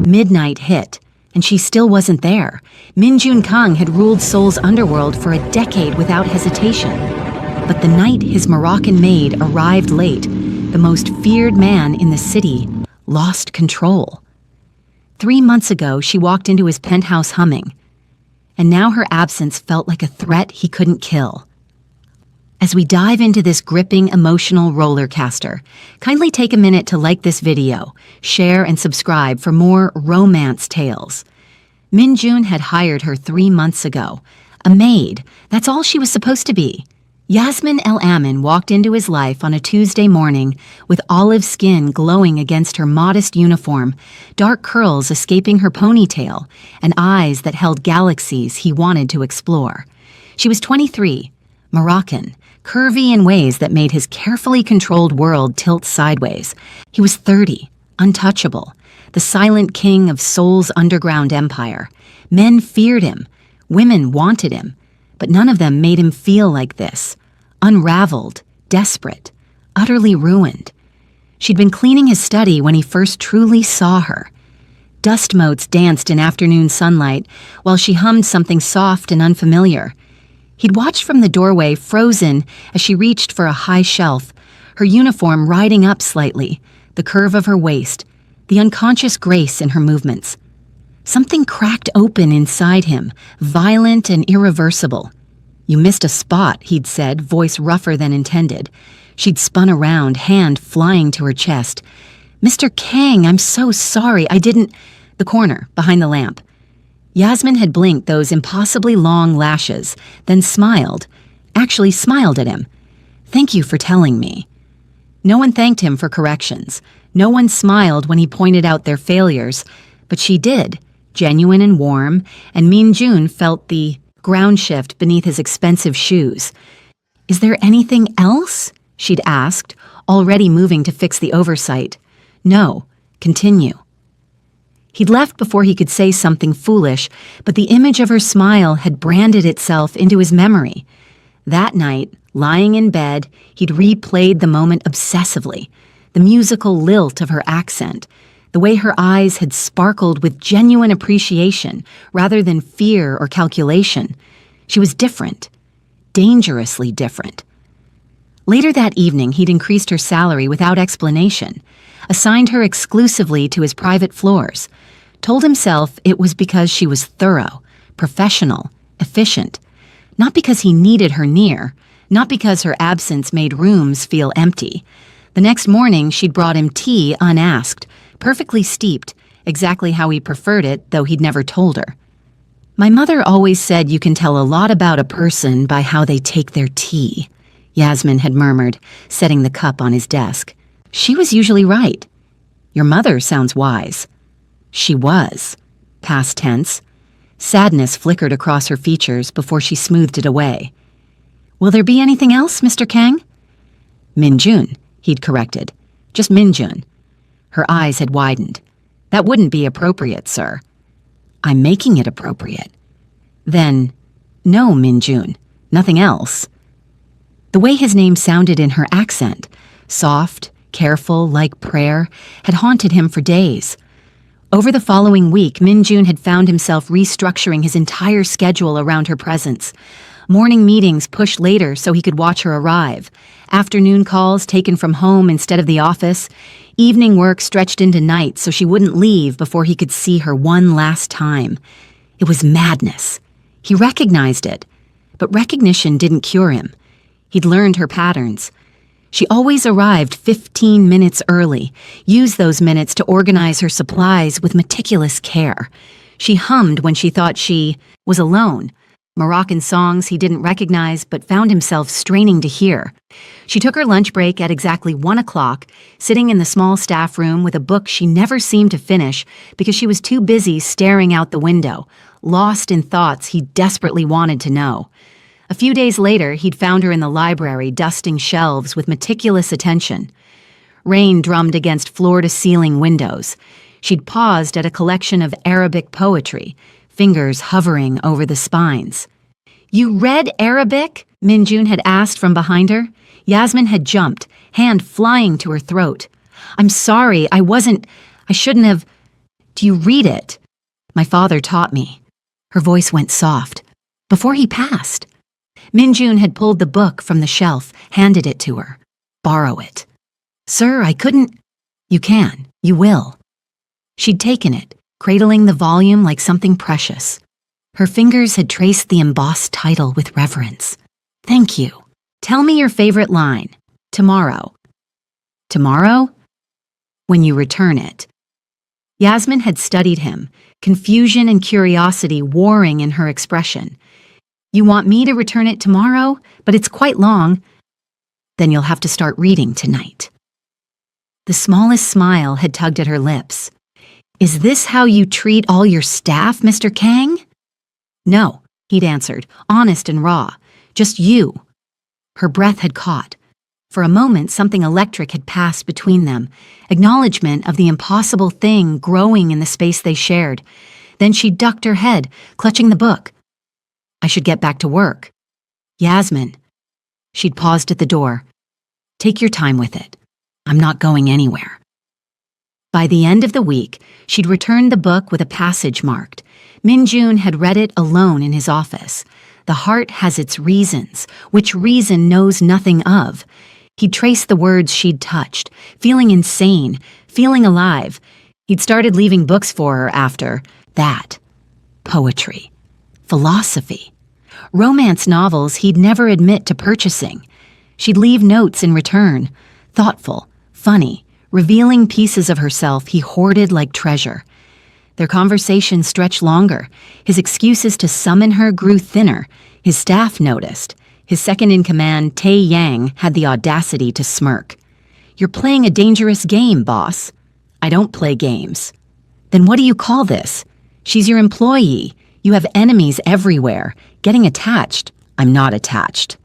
Midnight hit, and she still wasn't there. Min Jun Kang had ruled Seoul's underworld for a decade without hesitation. But the night his Moroccan maid arrived late, the most feared man in the city lost control. 3 months ago, she walked into his penthouse humming, and now her absence felt like a threat he couldn't kill. As we dive into this gripping emotional rollercoaster, kindly take a minute to like this video, share and subscribe for more romance tales. Min Jun had hired her 3 months ago. A maid, that's all she was supposed to be. Yasmin El Amin walked into his life on a Tuesday morning with olive skin glowing against her modest uniform, dark curls escaping her ponytail, and eyes that held galaxies he wanted to explore. She was 23, Moroccan, curvy in ways that made his carefully controlled world tilt sideways. He was 30, untouchable, the silent king of Seoul's underground empire. Men feared him, women wanted him, but none of them made him feel like this, unraveled, desperate, utterly ruined. She'd been cleaning his study when he first truly saw her. Dust motes danced in afternoon sunlight while she hummed something soft and unfamiliar. He'd watched from the doorway, frozen as she reached for a high shelf, her uniform riding up slightly, the curve of her waist, the unconscious grace in her movements. Something cracked open inside him, violent and irreversible. "You missed a spot," he'd said, voice rougher than intended. She'd spun around, hand flying to her chest. "Mr. Kang, I'm so sorry, I didn't—" The corner, behind the lamp. Yasmin had blinked those impossibly long lashes, then smiled, actually smiled at him. "Thank you for telling me." No one thanked him for corrections. No one smiled when he pointed out their failures, but she did, genuine and warm, and Min Jun felt the ground shift beneath his expensive shoes. "Is there anything else?" she'd asked, already moving to fix the oversight. "No, continue." He'd left before he could say something foolish, but the image of her smile had branded itself into his memory. That night, lying in bed, he'd replayed the moment obsessively, the musical lilt of her accent, the way her eyes had sparkled with genuine appreciation rather than fear or calculation. She was different, dangerously different. Later that evening, he'd increased her salary without explanation, assigned her exclusively to his private floors, told himself it was because she was thorough, professional, efficient, not because he needed her near, not because her absence made rooms feel empty. The next morning, she'd brought him tea unasked, perfectly steeped, exactly how he preferred it, though he'd never told her. "My mother always said you can tell a lot about a person by how they take their tea," Yasmin had murmured, setting the cup on his desk. She was usually right. "Your mother sounds wise." She was. Past tense. Sadness flickered across her features before she smoothed it away. "Will there be anything else, Mr. Kang?" "Min Jun," he'd corrected. "Just Min Jun." Her eyes had widened. "That wouldn't be appropriate, sir." "I'm making it appropriate." "Then, no, Min Jun. Nothing else." The way his name sounded in her accent, soft, careful, like prayer, had haunted him for days. Over the following week, Min Jun had found himself restructuring his entire schedule around her presence. Morning meetings pushed later so he could watch her arrive. Afternoon calls taken from home instead of the office. Evening work stretched into night so she wouldn't leave before he could see her one last time. It was madness. He recognized it, but recognition didn't cure him. He'd learned her patterns. She always arrived 15 minutes early, used those minutes to organize her supplies with meticulous care. She hummed when she thought she was alone, Moroccan songs he didn't recognize but found himself straining to hear. She took her lunch break at exactly 1 o'clock, sitting in the small staff room with a book she never seemed to finish because she was too busy staring out the window, lost in thoughts he desperately wanted to know. A few days later, he'd found her in the library dusting shelves with meticulous attention. Rain drummed against floor-to-ceiling windows. She'd paused at a collection of Arabic poetry, fingers hovering over the spines. "You read Arabic?" Min Jun had asked from behind her. Yasmin had jumped, hand flying to her throat. "I'm sorry, I shouldn't have—" Do you read it? My father taught me. Her voice went soft. Before he passed. Minjun had pulled the book from the shelf, handed it to her. Borrow it. Sir, I couldn't. You can. You will. She'd taken it, cradling the volume like something precious. Her fingers had traced the embossed title with reverence. Thank you. Tell me your favorite line. Tomorrow. Tomorrow? When you return it. Yasmin had studied him, confusion and curiosity warring in her expression. You want me to return it tomorrow, but it's quite long. Then you'll have to start reading tonight. The smallest smile had tugged at her lips. Is this how you treat all your staff, Mr. Kang? No, he'd answered, honest and raw. Just you. Her breath had caught. For a moment, something electric had passed between them, acknowledgement of the impossible thing growing in the space they shared. Then she ducked her head, clutching the book. I should get back to work. Yasmin. She'd paused at the door. Take your time with it. I'm not going anywhere. By the end of the week, she'd returned the book with a passage marked. Minjun had read it alone in his office. The heart has its reasons, which reason knows nothing of. He'd traced the words she'd touched, feeling insane, feeling alive. He'd started leaving books for her after that. Poetry. Philosophy. Romance novels he'd never admit to purchasing. She'd leave notes in return, thoughtful, funny, revealing pieces of herself he hoarded like treasure. Their conversation stretched longer. His excuses to summon her grew thinner. His staff noticed. His second-in-command, Tae Yang, had the audacity to smirk. You're playing a dangerous game, boss. I don't play games. Then what do you call this? She's your employee. You have enemies everywhere. Getting attached. I'm not attached.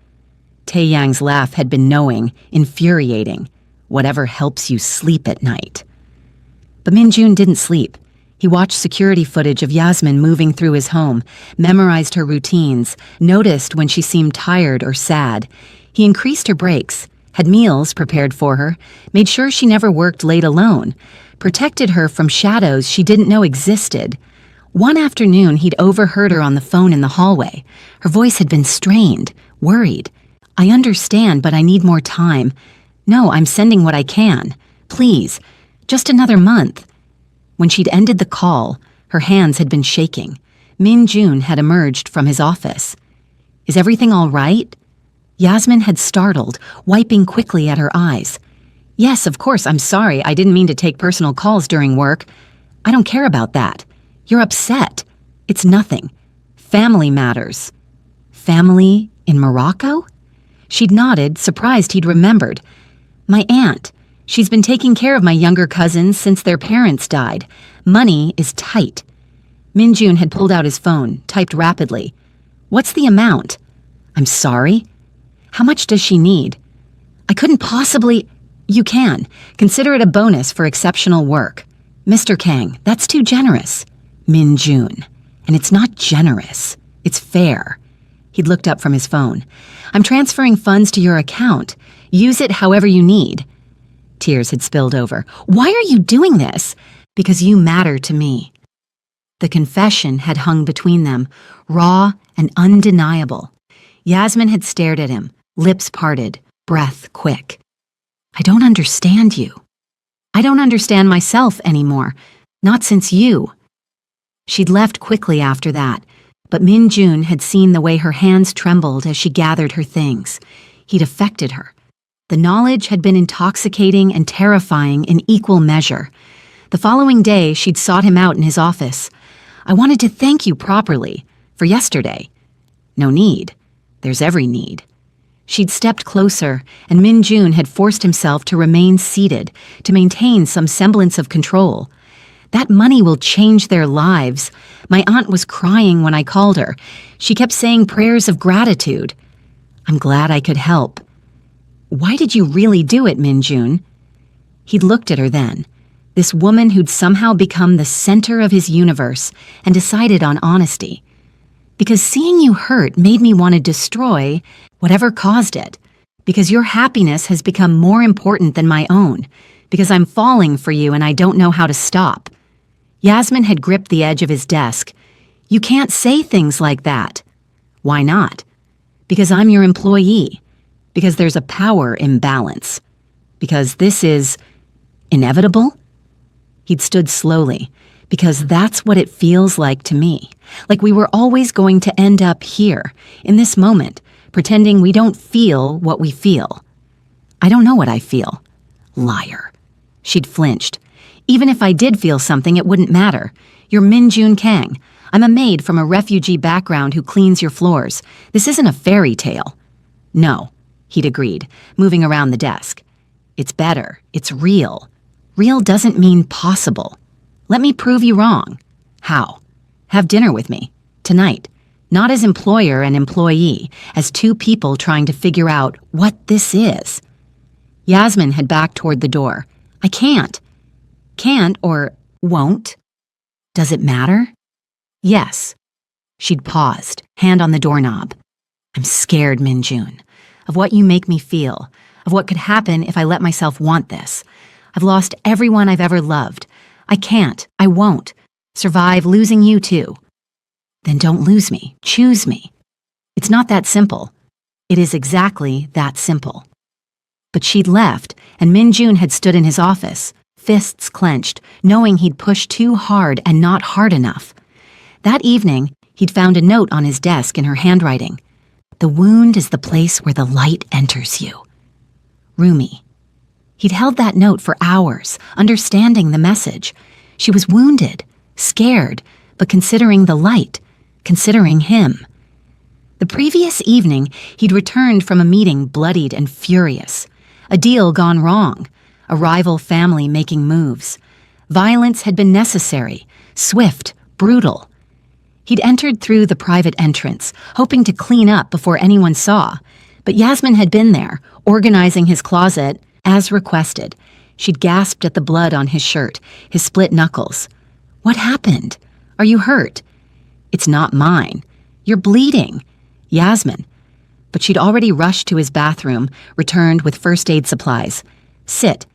Tae Yang's laugh had been knowing, infuriating. Whatever helps you sleep at night. But Minjun didn't sleep. He watched security footage of Yasmin moving through his home, memorized her routines, noticed when she seemed tired or sad. He increased her breaks, had meals prepared for her, made sure she never worked late alone, protected her from shadows she didn't know existed. One afternoon, he'd overheard her on the phone in the hallway. Her voice had been strained, worried. I understand, but I need more time. No, I'm sending what I can. Please, just another month. When she'd ended the call, her hands had been shaking. Min Jun had emerged from his office. Is everything all right? Yasmin had startled, wiping quickly at her eyes. Yes, of course, I'm sorry. I didn't mean to take personal calls during work. I don't care about that. You're upset. It's nothing. Family matters. Family in Morocco? She'd nodded, surprised he'd remembered. My aunt. She's been taking care of my younger cousins since their parents died. Money is tight. Minjun had pulled out his phone, typed rapidly. What's the amount? I'm sorry. How much does she need? I couldn't possibly... You can. Consider it a bonus for exceptional work. Mr. Kang, that's too generous. Minjun. And it's not generous. It's fair. He'd looked up from his phone. I'm transferring funds to your account. Use it however you need. Tears had spilled over. Why are you doing this? Because you matter to me. The confession had hung between them, raw and undeniable. Yasmin had stared at him, lips parted, breath quick. I don't understand you. I don't understand myself anymore, not since you. She'd left quickly after that, but Min Jun had seen the way her hands trembled as she gathered her things. He'd affected her. The knowledge had been intoxicating and terrifying in equal measure. The following day, she'd sought him out in his office. I wanted to thank you properly for yesterday. No need. There's every need. She'd stepped closer, and Min Jun had forced himself to remain seated, to maintain some semblance of control. That money will change their lives. My aunt was crying when I called her. She kept saying prayers of gratitude. I'm glad I could help. Why did you really do it, Min Jun? He'd looked at her then, this woman who'd somehow become the center of his universe, and decided on honesty. Because seeing you hurt made me want to destroy whatever caused it. Because your happiness has become more important than my own. Because I'm falling for you and I don't know how to stop. Yasmin had gripped the edge of his desk. "You can't say things like that." "Why not?" "Because I'm your employee. Because there's a power imbalance. Because this is inevitable." He'd stood slowly. "Because that's what it feels like to me. Like we were always going to end up here, in this moment, pretending we don't feel what we feel." "I don't know what I feel." "Liar." She'd flinched. "Even if I did feel something, it wouldn't matter. You're Min-Jun Kang. I'm a maid from a refugee background who cleans your floors. This isn't a fairy tale." "No," he'd agreed, moving around the desk. "It's better. It's real. Real doesn't mean possible. Let me prove you wrong." "How?" "Have dinner with me. Tonight. Not as employer and employee, as two people trying to figure out what this is." Yasmin had backed toward the door. "I can't." "Can't or won't?" "Does it matter?" "Yes." She'd paused, hand on the doorknob. "I'm scared, Min-Jun, of what you make me feel, of what could happen if I let myself want this. I've lost everyone I've ever loved. I can't, I won't, survive losing you too." "Then don't lose me, choose me." "It's not that simple." "It is exactly that simple." But she'd left, and Min-Jun had stood in his office, fists clenched, knowing he'd pushed too hard and not hard enough. That evening, he'd found a note on his desk in her handwriting. "The wound is the place where the light enters you." Rumi. He'd held that note for hours, understanding the message. She was wounded, scared, but considering the light, considering him. The previous evening, he'd returned from a meeting bloodied and furious. A deal gone wrong. A rival family making moves. Violence had been necessary, swift, brutal. He'd entered through the private entrance, hoping to clean up before anyone saw. But Yasmin had been there, organizing his closet, as requested. She'd gasped at the blood on his shirt, his split knuckles. "What happened? Are you hurt?" "It's not mine." "You're bleeding." "Yasmin." But she'd already rushed to his bathroom, returned with first aid supplies. "Sit."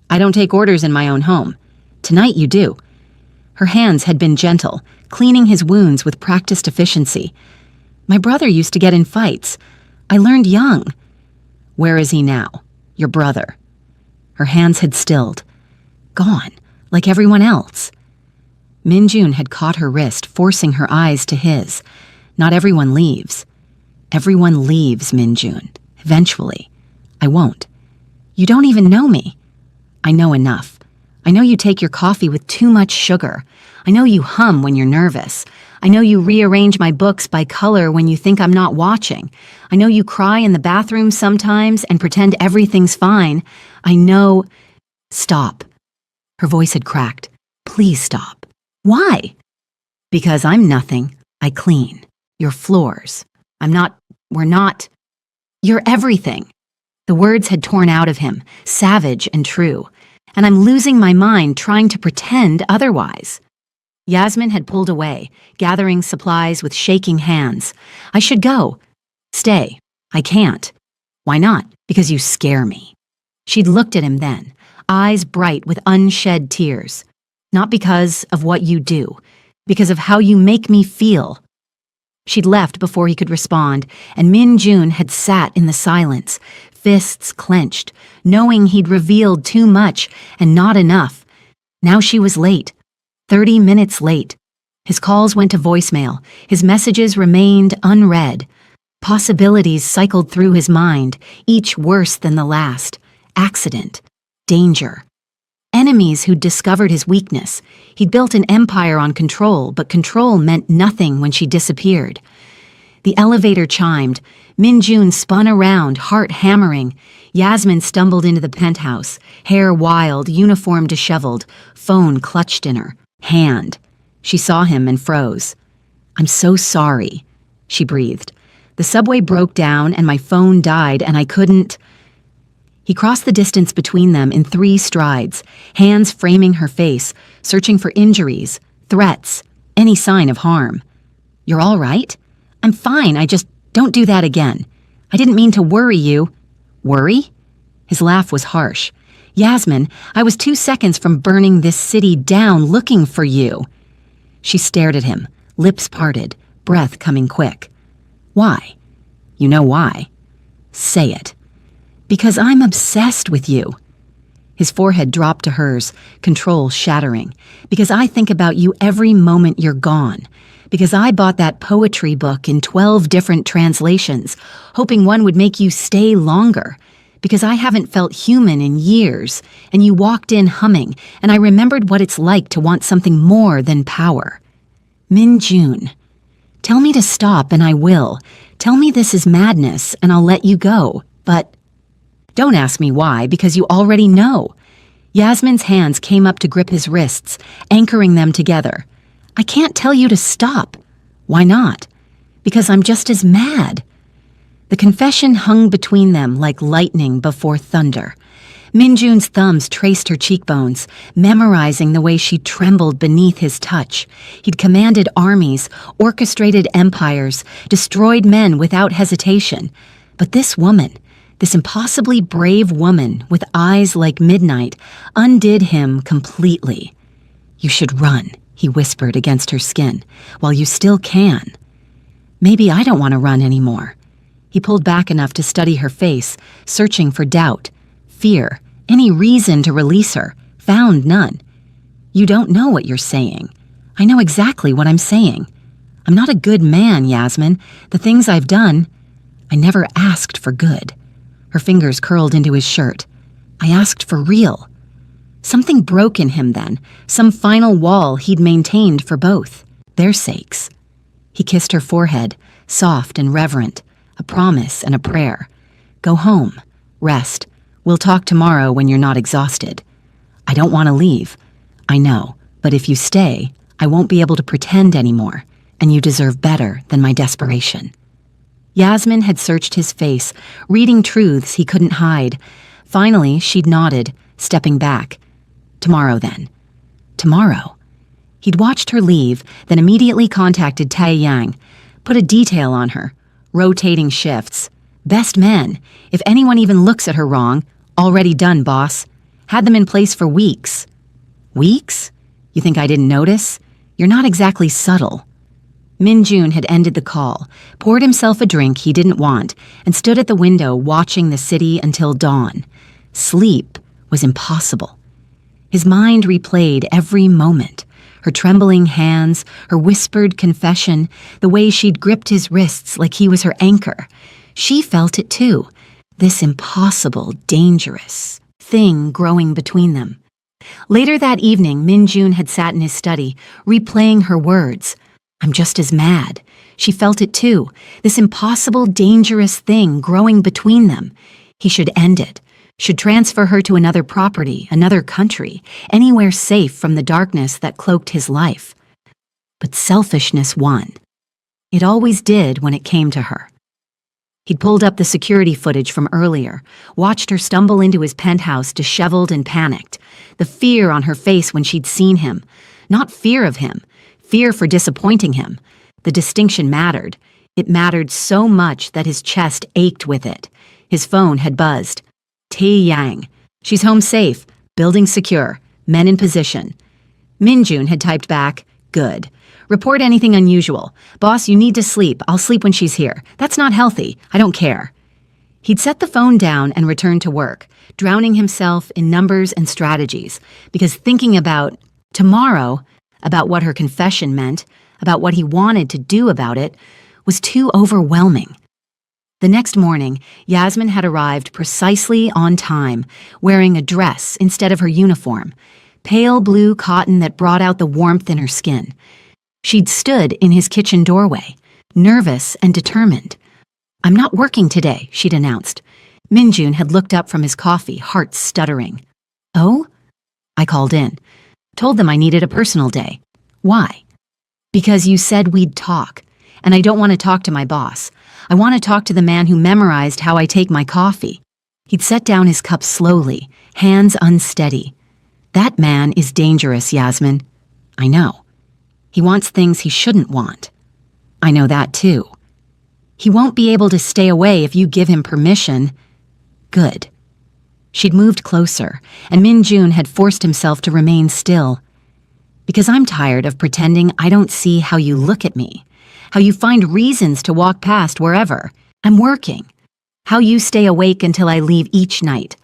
"I don't take orders in my own home." "Tonight you do." Her hands had been gentle, cleaning his wounds with practiced efficiency. "My brother used to get in fights. I learned young." "Where is he now? Your brother?" Her hands had stilled. Gone, like everyone else. Min-Jun had caught her wrist, forcing her eyes to his. "Not everyone leaves." "Everyone leaves, Min-Jun. Eventually. I won't." "You don't even know me." "I know enough. I know you take your coffee with too much sugar. I know you hum when you're nervous. I know you rearrange my books by color when you think I'm not watching. I know you cry in the bathroom sometimes and pretend everything's fine. I know—" "Stop." Her voice had cracked. "Please stop." "Why?" "Because I'm nothing. I clean. Your floors. We're not. You're everything." The words had torn out of him, savage and true. And I'm losing my mind trying to pretend otherwise. Yasmin had pulled away, gathering supplies with shaking hands. "I should go." "Stay." "I can't." "Why not?" "Because you scare me." She'd looked at him then, eyes bright with unshed tears. "Not because of what you do, because of how you make me feel." She'd left before he could respond, and Min-Jun had sat in the silence, fists clenched, knowing he'd revealed too much and not enough. Now she was late. 30 minutes late. His calls went to voicemail. His messages remained unread. Possibilities cycled through his mind, each worse than the last. Accident. Danger. Enemies who'd discovered his weakness. He'd built an empire on control, but control meant nothing when she disappeared. The elevator chimed. Min-Jun spun around, heart hammering. Yasmin stumbled into the penthouse, hair wild, uniform disheveled, phone clutched in her hand. She saw him and froze. "I'm so sorry," she breathed. "The subway broke down and my phone died and I couldn't—" He crossed the distance between them in 3 strides, hands framing her face, searching for injuries, threats, any sign of harm. "You're all right?" "I'm fine, I just don't do that again. I didn't mean to worry you." "Worry?" His laugh was harsh. Yasmin, I was 2 seconds from burning this city down looking for you. She stared at him, lips parted, breath coming quick. Why? You know why. Say it. Because I'm obsessed with you. His forehead dropped to hers, control shattering. Because I think about you every moment you're gone. Because I bought that poetry book in 12 different translations, hoping one would make you stay longer. Because I haven't felt human in years, and you walked in humming, and I remembered what it's like to want something more than power. Min-Jun, tell me to stop and I will. Tell me this is madness and I'll let you go, but don't ask me why, because you already know. Yasmin's hands came up to grip his wrists, anchoring them together. I can't tell you to stop. Why not? Because I'm just as mad. The confession hung between them like lightning before thunder. Min-Jun's thumbs traced her cheekbones, memorizing the way she trembled beneath his touch. He'd commanded armies, orchestrated empires, destroyed men without hesitation. But this woman, this impossibly brave woman with eyes like midnight, undid him completely. You should run, he whispered against her skin, while you still can. Maybe I don't want to run anymore. He pulled back enough to study her face, searching for doubt, fear, any reason to release her, found none. You don't know what you're saying. I know exactly what I'm saying. I'm not a good man, Yasmin. The things I've done, I never asked for good. Her fingers curled into his shirt. I asked for real. Something broke in him then, some final wall he'd maintained for both, their sakes. He kissed her forehead, soft and reverent, a promise and a prayer. Go home, rest. We'll talk tomorrow when you're not exhausted. I don't want to leave. I know, but if you stay, I won't be able to pretend anymore, and you deserve better than my desperation. Yasmin had searched his face, reading truths he couldn't hide. Finally, she'd nodded, stepping back. Tomorrow, then. Tomorrow. He'd watched her leave, then immediately contacted Tai Yang, put a detail on her, rotating shifts. Best men. If anyone even looks at her wrong, already done, boss. Had them in place for weeks. Weeks? You think I didn't notice? You're not exactly subtle. Min-Jun had ended the call, poured himself a drink he didn't want, and stood at the window watching the city until dawn. Sleep was impossible. His mind replayed every moment. Her trembling hands, her whispered confession, the way she'd gripped his wrists like he was her anchor. She felt it too, this impossible, dangerous thing growing between them. Later that evening, Min-Jun had sat in his study, replaying her words. I'm just as mad. She felt it too, this impossible, dangerous thing growing between them. He should end it, should transfer her to another property, another country, anywhere safe from the darkness that cloaked his life. But selfishness won. It always did when it came to her. He'd pulled up the security footage from earlier, watched her stumble into his penthouse disheveled and panicked, the fear on her face when she'd seen him. Not fear of him, fear for disappointing him. The distinction mattered. It mattered so much that his chest ached with it. His phone had buzzed. Tai Yang. She's home safe, building secure, men in position. Min-Jun had typed back, good. Report anything unusual. Boss, you need to sleep. I'll sleep when she's here. That's not healthy. I don't care. He'd set the phone down and returned to work, drowning himself in numbers and strategies, because thinking about tomorrow, about what her confession meant, about what he wanted to do about it, was too overwhelming. The next morning, Yasmin had arrived precisely on time, wearing a dress instead of her uniform, pale blue cotton that brought out the warmth in her skin. She'd stood in his kitchen doorway, nervous and determined. I'm not working today, she'd announced. Min-Jun had looked up from his coffee, heart stuttering. Oh? I called in. Told them I needed a personal day. Why? Because you said we'd talk, and I don't want to talk to my boss. I want to talk to the man who memorized how I take my coffee. He'd set down his cup slowly, hands unsteady. That man is dangerous, Yasmin. I know. He wants things he shouldn't want. I know that too. He won't be able to stay away if you give him permission. Good. She'd moved closer, and Min-jun had forced himself to remain still. Because I'm tired of pretending I don't see how you look at me, how you find reasons to walk past wherever. I'm working. How you stay awake until I leave each night.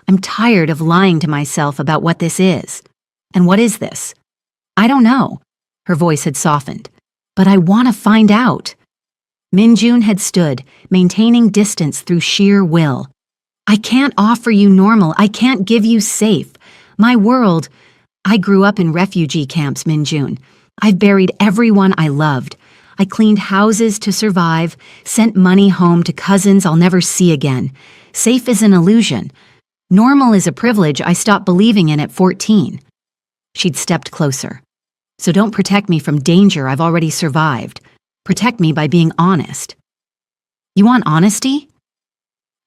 I'm tired of lying to myself about what this is. And what is this? I don't know. Her voice had softened. But I want to find out. Min-jun had stood, maintaining distance through sheer will. I can't offer you normal. I can't give you safe. My world. I grew up in refugee camps, Min-jun. I've buried everyone I loved. I cleaned houses to survive, sent money home to cousins I'll never see again. Safe is an illusion. Normal is a privilege I stopped believing in at 14. She'd stepped closer. So don't protect me from danger I've already survived. Protect me by being honest. You want honesty?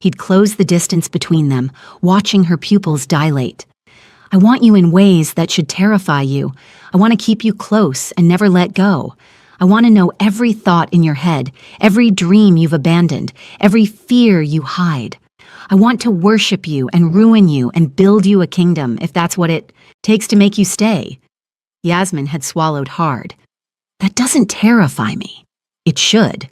He'd closed the distance between them, watching her pupils dilate. I want you in ways that should terrify you. I want to keep you close and never let go. I want to know every thought in your head, every dream you've abandoned, every fear you hide. I want to worship you and ruin you and build you a kingdom, if that's what it takes to make you stay. Yasmin had swallowed hard. That doesn't terrify me. It should.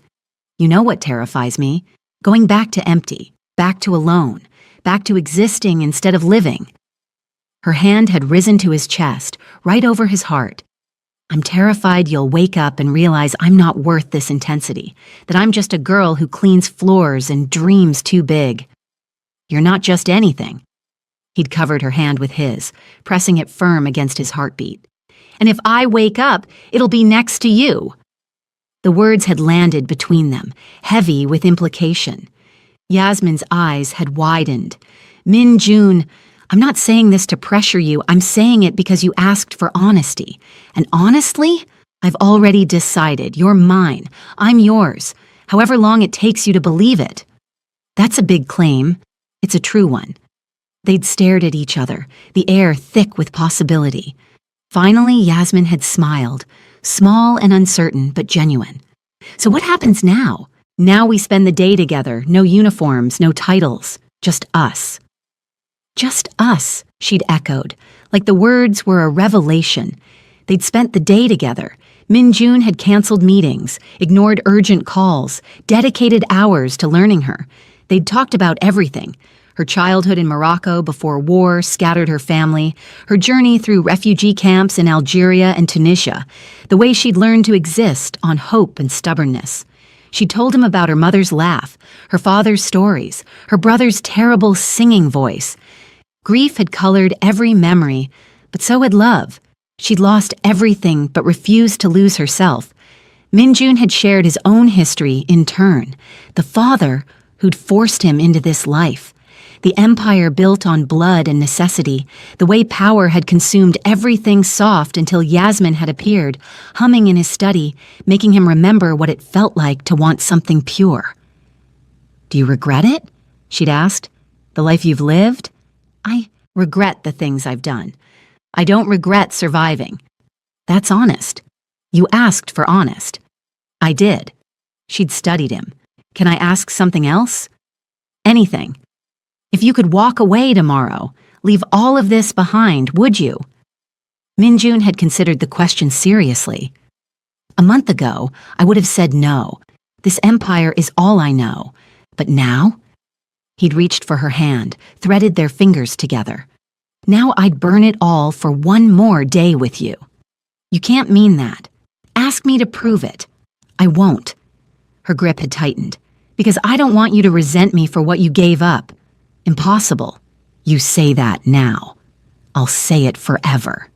You know what terrifies me? Going back to empty, back to alone, back to existing instead of living. Her hand had risen to his chest, right over his heart. I'm terrified you'll wake up and realize I'm not worth this intensity, that I'm just a girl who cleans floors and dreams too big. You're not just anything. He'd covered her hand with his, pressing it firm against his heartbeat. And if I wake up, it'll be next to you. The words had landed between them, heavy with implication. Yasmin's eyes had widened. Min-jun, I'm not saying this to pressure you, I'm saying it because you asked for honesty. And honestly, I've already decided. You're mine. I'm yours. However long it takes you to believe it. That's a big claim. It's a true one. They'd stared at each other, the air thick with possibility. Finally, Yasmin had smiled, small and uncertain, but genuine. So what happens now? Now we spend the day together, no uniforms, no titles, just us. Just us, she'd echoed, like the words were a revelation. They'd spent the day together. Min-jun had canceled meetings, ignored urgent calls, dedicated hours to learning her. They'd talked about everything. Her childhood in Morocco before war scattered her family, her journey through refugee camps in Algeria and Tunisia, the way she'd learned to exist on hope and stubbornness. She told him about her mother's laugh, her father's stories, her brother's terrible singing voice. Grief had colored every memory, but so had love. She'd lost everything but refused to lose herself. Min-jun had shared his own history in turn, the father who'd forced him into this life. The empire built on blood and necessity, the way power had consumed everything soft until Yasmin had appeared, humming in his study, making him remember what it felt like to want something pure. Do you regret it? She'd asked. The life you've lived? I regret the things I've done. I don't regret surviving. That's honest. You asked for honest. I did. She'd studied him. Can I ask something else? Anything. If you could walk away tomorrow, leave all of this behind, would you? Min-jun had considered the question seriously. A month ago, I would have said no. This empire is all I know. But now? He'd reached for her hand, threaded their fingers together. Now I'd burn it all for one more day with you. You can't mean that. Ask me to prove it. I won't. Her grip had tightened. Because I don't want you to resent me for what you gave up. Impossible. You say that now. I'll say it forever.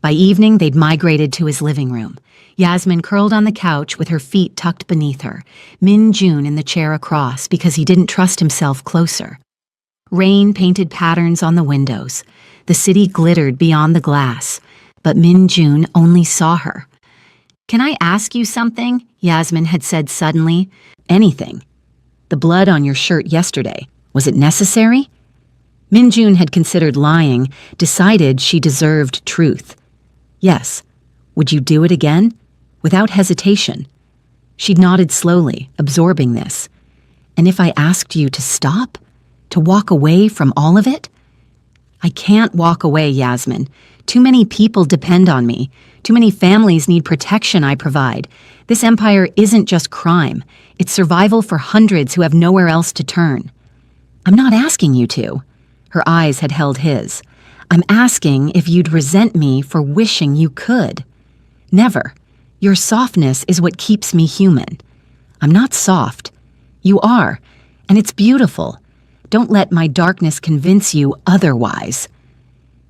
By evening, they'd migrated to his living room. Yasmin curled on the couch with her feet tucked beneath her, Min-jun in the chair across because he didn't trust himself closer. Rain painted patterns on the windows. The city glittered beyond the glass, but Min-jun only saw her. Can I ask you something? Yasmin had said suddenly. Anything. The blood on your shirt yesterday, was it necessary? Min-jun had considered lying, decided she deserved truth. Yes. Would you do it again? Without hesitation. She'd nodded slowly, absorbing this. And if I asked you to stop? To walk away from all of it? I can't walk away, Yasmin. Too many people depend on me. Too many families need protection I provide. This empire isn't just crime. It's survival for hundreds who have nowhere else to turn. I'm not asking you to. Her eyes had held his. I'm asking if you'd resent me for wishing you could. Never. Your softness is what keeps me human. I'm not soft. You are, and it's beautiful. Don't let my darkness convince you otherwise.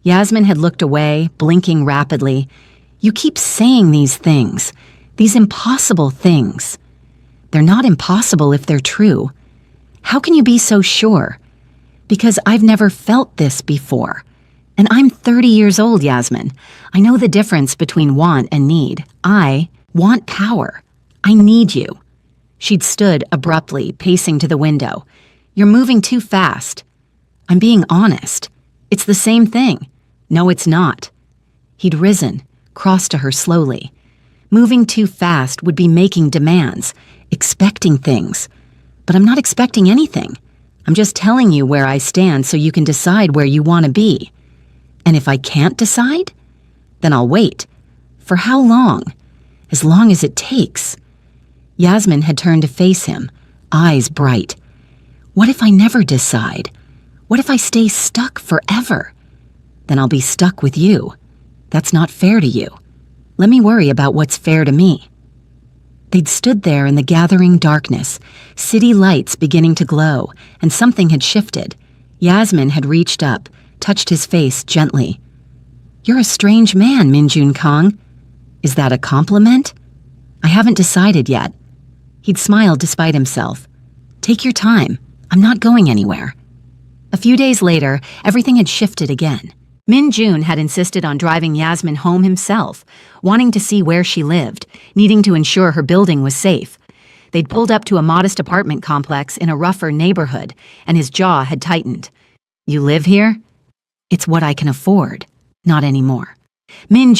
Yasmin had looked away, blinking rapidly. You keep saying these things, these impossible things. They're not impossible if they're true. How can you be so sure? Because I've never felt this before. And I'm 30 years old, Yasmin. I know the difference between want and need. I want power. I need you. She'd stood abruptly, pacing to the window. You're moving too fast. I'm being honest. It's the same thing. No, it's not. He'd risen, crossed to her slowly. Moving too fast would be making demands, expecting things. But I'm not expecting anything. I'm just telling you where I stand so you can decide where you want to be. And if I can't decide, then I'll wait. For how long? As long as it takes. Yasmin had turned to face him, eyes bright. What if I never decide? What if I stay stuck forever? Then I'll be stuck with you. That's not fair to you. Let me worry about what's fair to me. They'd stood there in the gathering darkness, city lights beginning to glow, and something had shifted. Yasmin had reached up, touched his face gently. You're a strange man, Min Kang. Is that a compliment? I haven't decided yet. He'd smiled despite himself. Take your time. I'm not going anywhere. A few days later, everything had shifted again. Min had insisted on driving Yasmin home himself, wanting to see where she lived, needing to ensure her building was safe. They'd pulled up to a modest apartment complex in a rougher neighborhood, and his jaw had tightened. You live here? It's what I can afford. Not anymore. Min,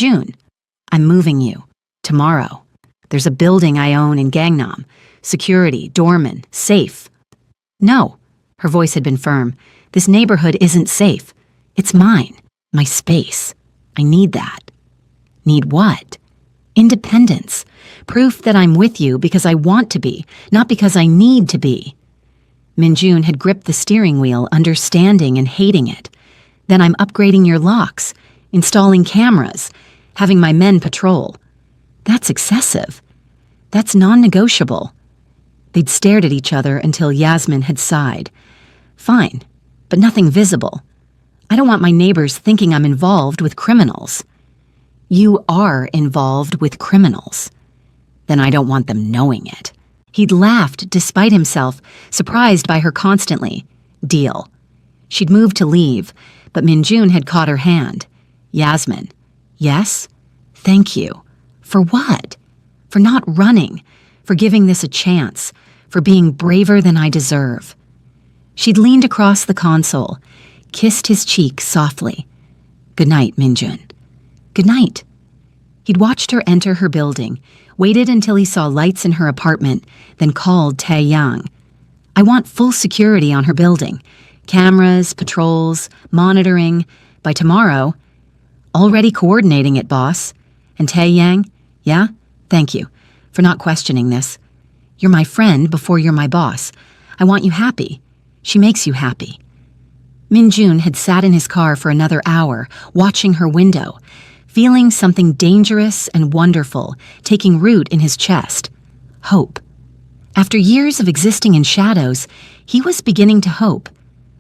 I'm moving you. Tomorrow. There's a building I own in Gangnam. Security, doorman, safe. No. Her voice had been firm. This neighborhood isn't safe. It's mine. My space. I need that. Need what? Independence. Proof that I'm with you because I want to be, not because I need to be. Min had gripped the steering wheel, understanding and hating it. Then I'm upgrading your locks, installing cameras, having my men patrol. That's excessive. That's non-negotiable. They'd stared at each other until Yasmin had sighed. Fine, but nothing visible. I don't want my neighbors thinking I'm involved with criminals. You are involved with criminals. Then I don't want them knowing it. He'd laughed despite himself, surprised by her constantly. Deal. She'd moved to leave, but Min had caught her hand. Yasmin. Yes? Thank you. For what? For not running. For giving this a chance. For being braver than I deserve. She'd leaned across the console, kissed his cheek softly. Good night, Min Good night. He'd watched her enter her building, waited until he saw lights in her apartment, then called Taeyang. I want full security on her building. Cameras, patrols, monitoring. By tomorrow. Already coordinating it, boss. And Taeyang, yeah? Thank you for not questioning this. You're my friend before you're my boss. I want you happy. She makes you happy. Min had sat in his car for another hour, watching her window, feeling something dangerous and wonderful taking root in his chest. Hope. After years of existing in shadows, he was beginning to hope.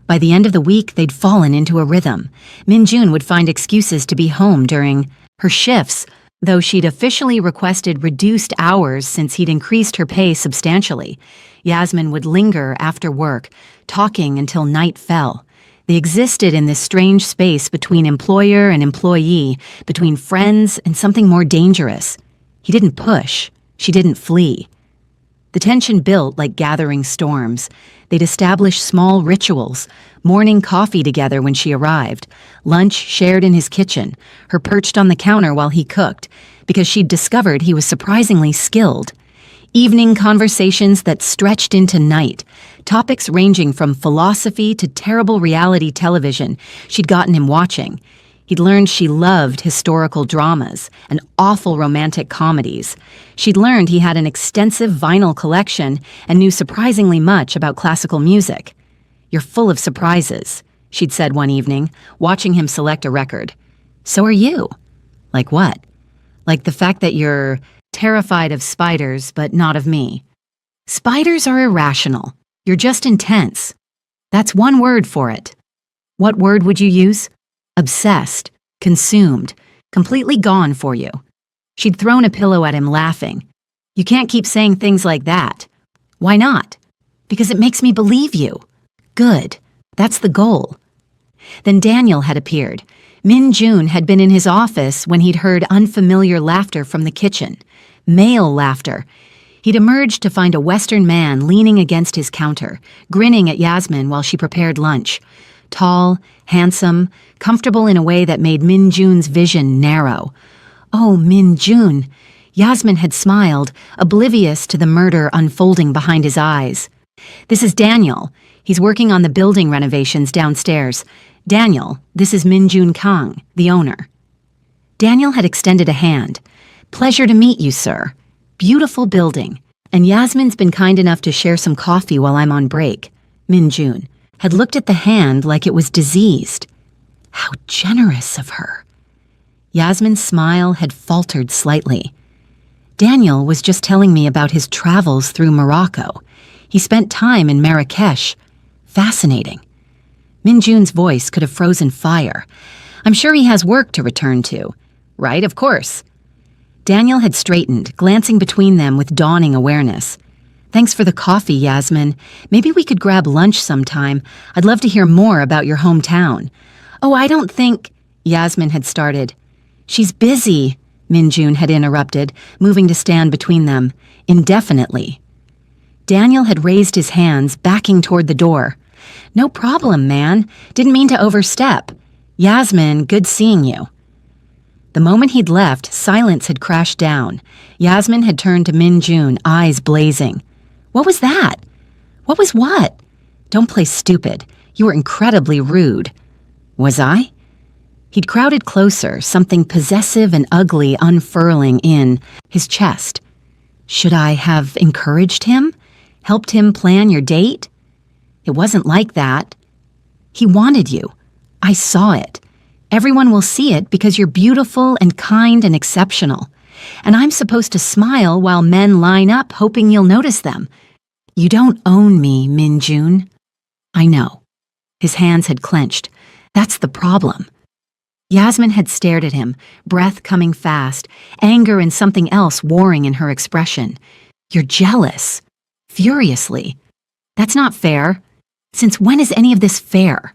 By the end of the week, they'd fallen into a rhythm. Min would find excuses to be home during her shifts, though she'd officially requested reduced hours since he'd increased her pay substantially. Yasmin would linger after work, talking until night fell. They existed in this strange space between employer and employee, between friends and something more dangerous. He didn't push. She didn't flee. The tension built like gathering storms. They'd establish small rituals, morning coffee together when she arrived, lunch shared in his kitchen, her perched on the counter while he cooked, because she'd discovered he was surprisingly skilled. Evening conversations that stretched into night, topics ranging from philosophy to terrible reality television she'd gotten him watching. He'd learned she loved historical dramas and awful romantic comedies. She'd learned he had an extensive vinyl collection and knew surprisingly much about classical music. "You're full of surprises," she'd said one evening, watching him select a record. "So are you." "Like what?" "Like the fact that you're terrified of spiders, but not of me." "Spiders are irrational. You're just intense. That's one word for it." "What word would you use?" "Obsessed, consumed, completely gone for you." She'd thrown a pillow at him, laughing. "You can't keep saying things like that." "Why not?" "Because it makes me believe you." "Good. That's the goal." Then Daniel had appeared. Min-Jun had been in his office when he'd heard unfamiliar laughter from the kitchen. Male laughter. He'd emerged to find a Western man leaning against his counter, grinning at Yasmin while she prepared lunch. Tall, handsome, comfortable in a way that made Min-Jun's vision narrow. "Oh, Min-Jun." Yasmin had smiled, oblivious to the murder unfolding behind his eyes. "This is Daniel. He's working on the building renovations downstairs. Daniel, this is Min-Jun Kang, the owner." Daniel had extended a hand. "Pleasure to meet you, sir. Beautiful building. And Yasmin's been kind enough to share some coffee while I'm on break." Min-Jun had looked at the hand like it was diseased. How generous of her. Yasmin's smile had faltered slightly. "Daniel was just telling me about his travels through Morocco. He spent time in Marrakesh. Fascinating." Min-Jun's voice could have frozen fire. "I'm sure he has work to return to." "Right, of course." Daniel had straightened, glancing between them with dawning awareness. "Thanks for the coffee, Yasmin. Maybe we could grab lunch sometime. I'd love to hear more about your hometown." "Oh, I don't think—" Yasmin had started. "She's busy," Min-Jun had interrupted, moving to stand between them, indefinitely. Daniel had raised his hands, backing toward the door. "No problem, man. Didn't mean to overstep. Yasmin, good seeing you." The moment he'd left, silence had crashed down. Yasmin had turned to Min-Jun, eyes blazing. "What was that?" "What was what?" "Don't play stupid. You were incredibly rude." "Was I?" He'd crowded closer, something possessive and ugly unfurling in his chest. "Should I have encouraged him? Helped him plan your date?" "It wasn't like that." "He wanted you. I saw it. Everyone will see it because you're beautiful and kind and exceptional. And I'm supposed to smile while men line up hoping you'll notice them. You don't own me, Min-Jun." "I know." His hands had clenched. "That's the problem." Yasmin had stared at him, breath coming fast, anger and something else warring in her expression. "You're jealous." Furiously. "That's not fair. Since when is any of this fair?"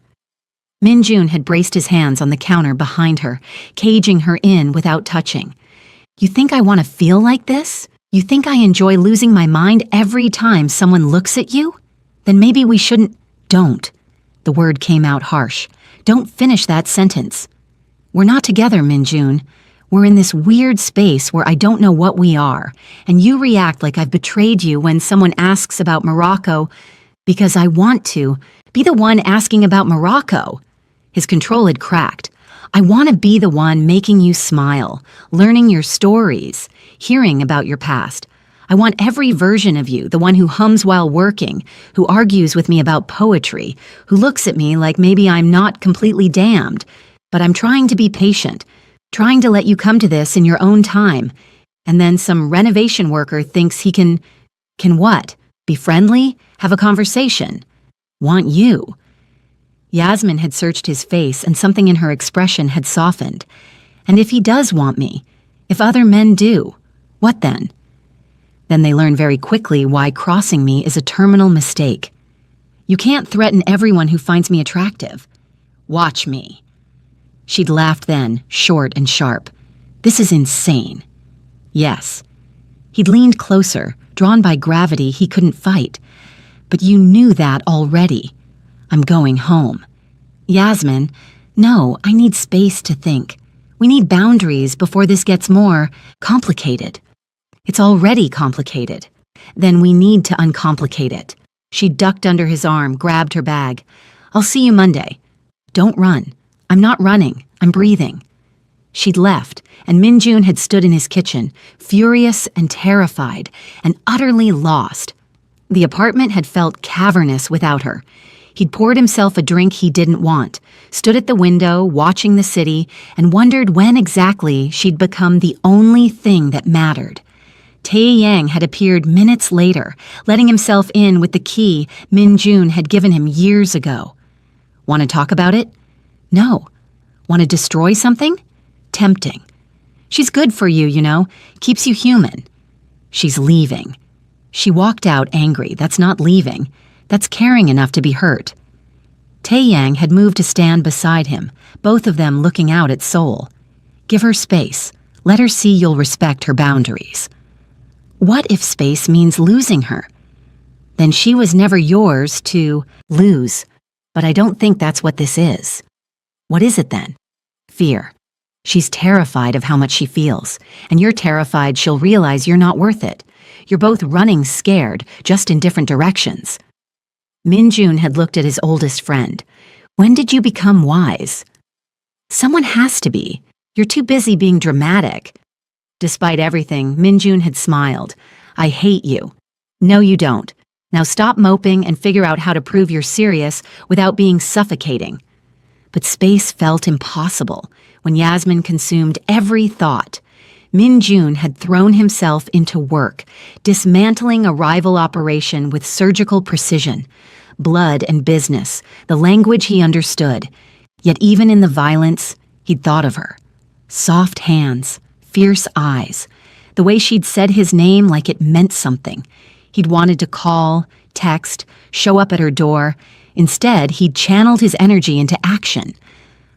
Min-Jun had braced his hands on the counter behind her, caging her in without touching. "You think I want to feel like this? You think I enjoy losing my mind every time someone looks at you? Then maybe we shouldn't—" "Don't." The word came out harsh. "Don't finish that sentence. We're not together, Min-Jun. We're in this weird space where I don't know what we are, and you react like I've betrayed you when someone asks about Morocco because I want to be the one asking about Morocco." His control had cracked. "I want to be the one making you smile, learning your stories, hearing about your past. I want every version of you, the one who hums while working, who argues with me about poetry, who looks at me like maybe I'm not completely damned, but I'm trying to be patient, trying to let you come to this in your own time. And then some renovation worker thinks he can what? Be friendly? Have a conversation? Want you." Yasmin had searched his face and something in her expression had softened. "And if he does want me, if other men do, what then?" "Then they learn very quickly why crossing me is a terminal mistake. You can't threaten everyone who finds me attractive. Watch me." She'd laughed then, short and sharp. "This is insane." "Yes." He'd leaned closer, drawn by gravity he couldn't fight. "But you knew that already. I'm going home." "Yasmin, no, I need space to think. We need boundaries before this gets more complicated." "It's already complicated." Then we need to uncomplicate it. She ducked under his arm, grabbed her bag. I'll see you Monday. Don't run. I'm not running. I'm breathing. She'd left, and Min-jun had stood in his kitchen, furious and terrified, and utterly lost. The apartment had felt cavernous without her. He'd poured himself a drink he didn't want, stood at the window, watching the city, and wondered when exactly she'd become the only thing that mattered. Tae-yang had appeared minutes later, letting himself in with the key Min-jun had given him years ago. Want to talk about it? No. Want to destroy something? Tempting. She's good for you, you know, keeps you human. She's leaving. She walked out angry. That's not leaving. That's caring enough to be hurt. Tae-yang had moved to stand beside him, both of them looking out at Seoul. Give her space. Let her see you'll respect her boundaries. What if space means losing her? Then she was never yours to lose. But I don't think that's what this is. What is it then? Fear. She's terrified of how much she feels, and you're terrified she'll realize you're not worth it. You're both running scared, just in different directions. Min-jun had looked at his oldest friend. When did you become wise? Someone has to be. You're too busy being dramatic. Despite everything, Min-jun had smiled. I hate you. No, you don't. Now stop moping and figure out how to prove you're serious without being suffocating. But space felt impossible when Yasmin consumed every thought. Min-jun had thrown himself into work, dismantling a rival operation with surgical precision. Blood and business, the language he understood. Yet even in the violence, he'd thought of her. Soft hands, fierce eyes, the way she'd said his name like it meant something. He'd wanted to call, text, show up at her door. Instead, he'd channeled his energy into action.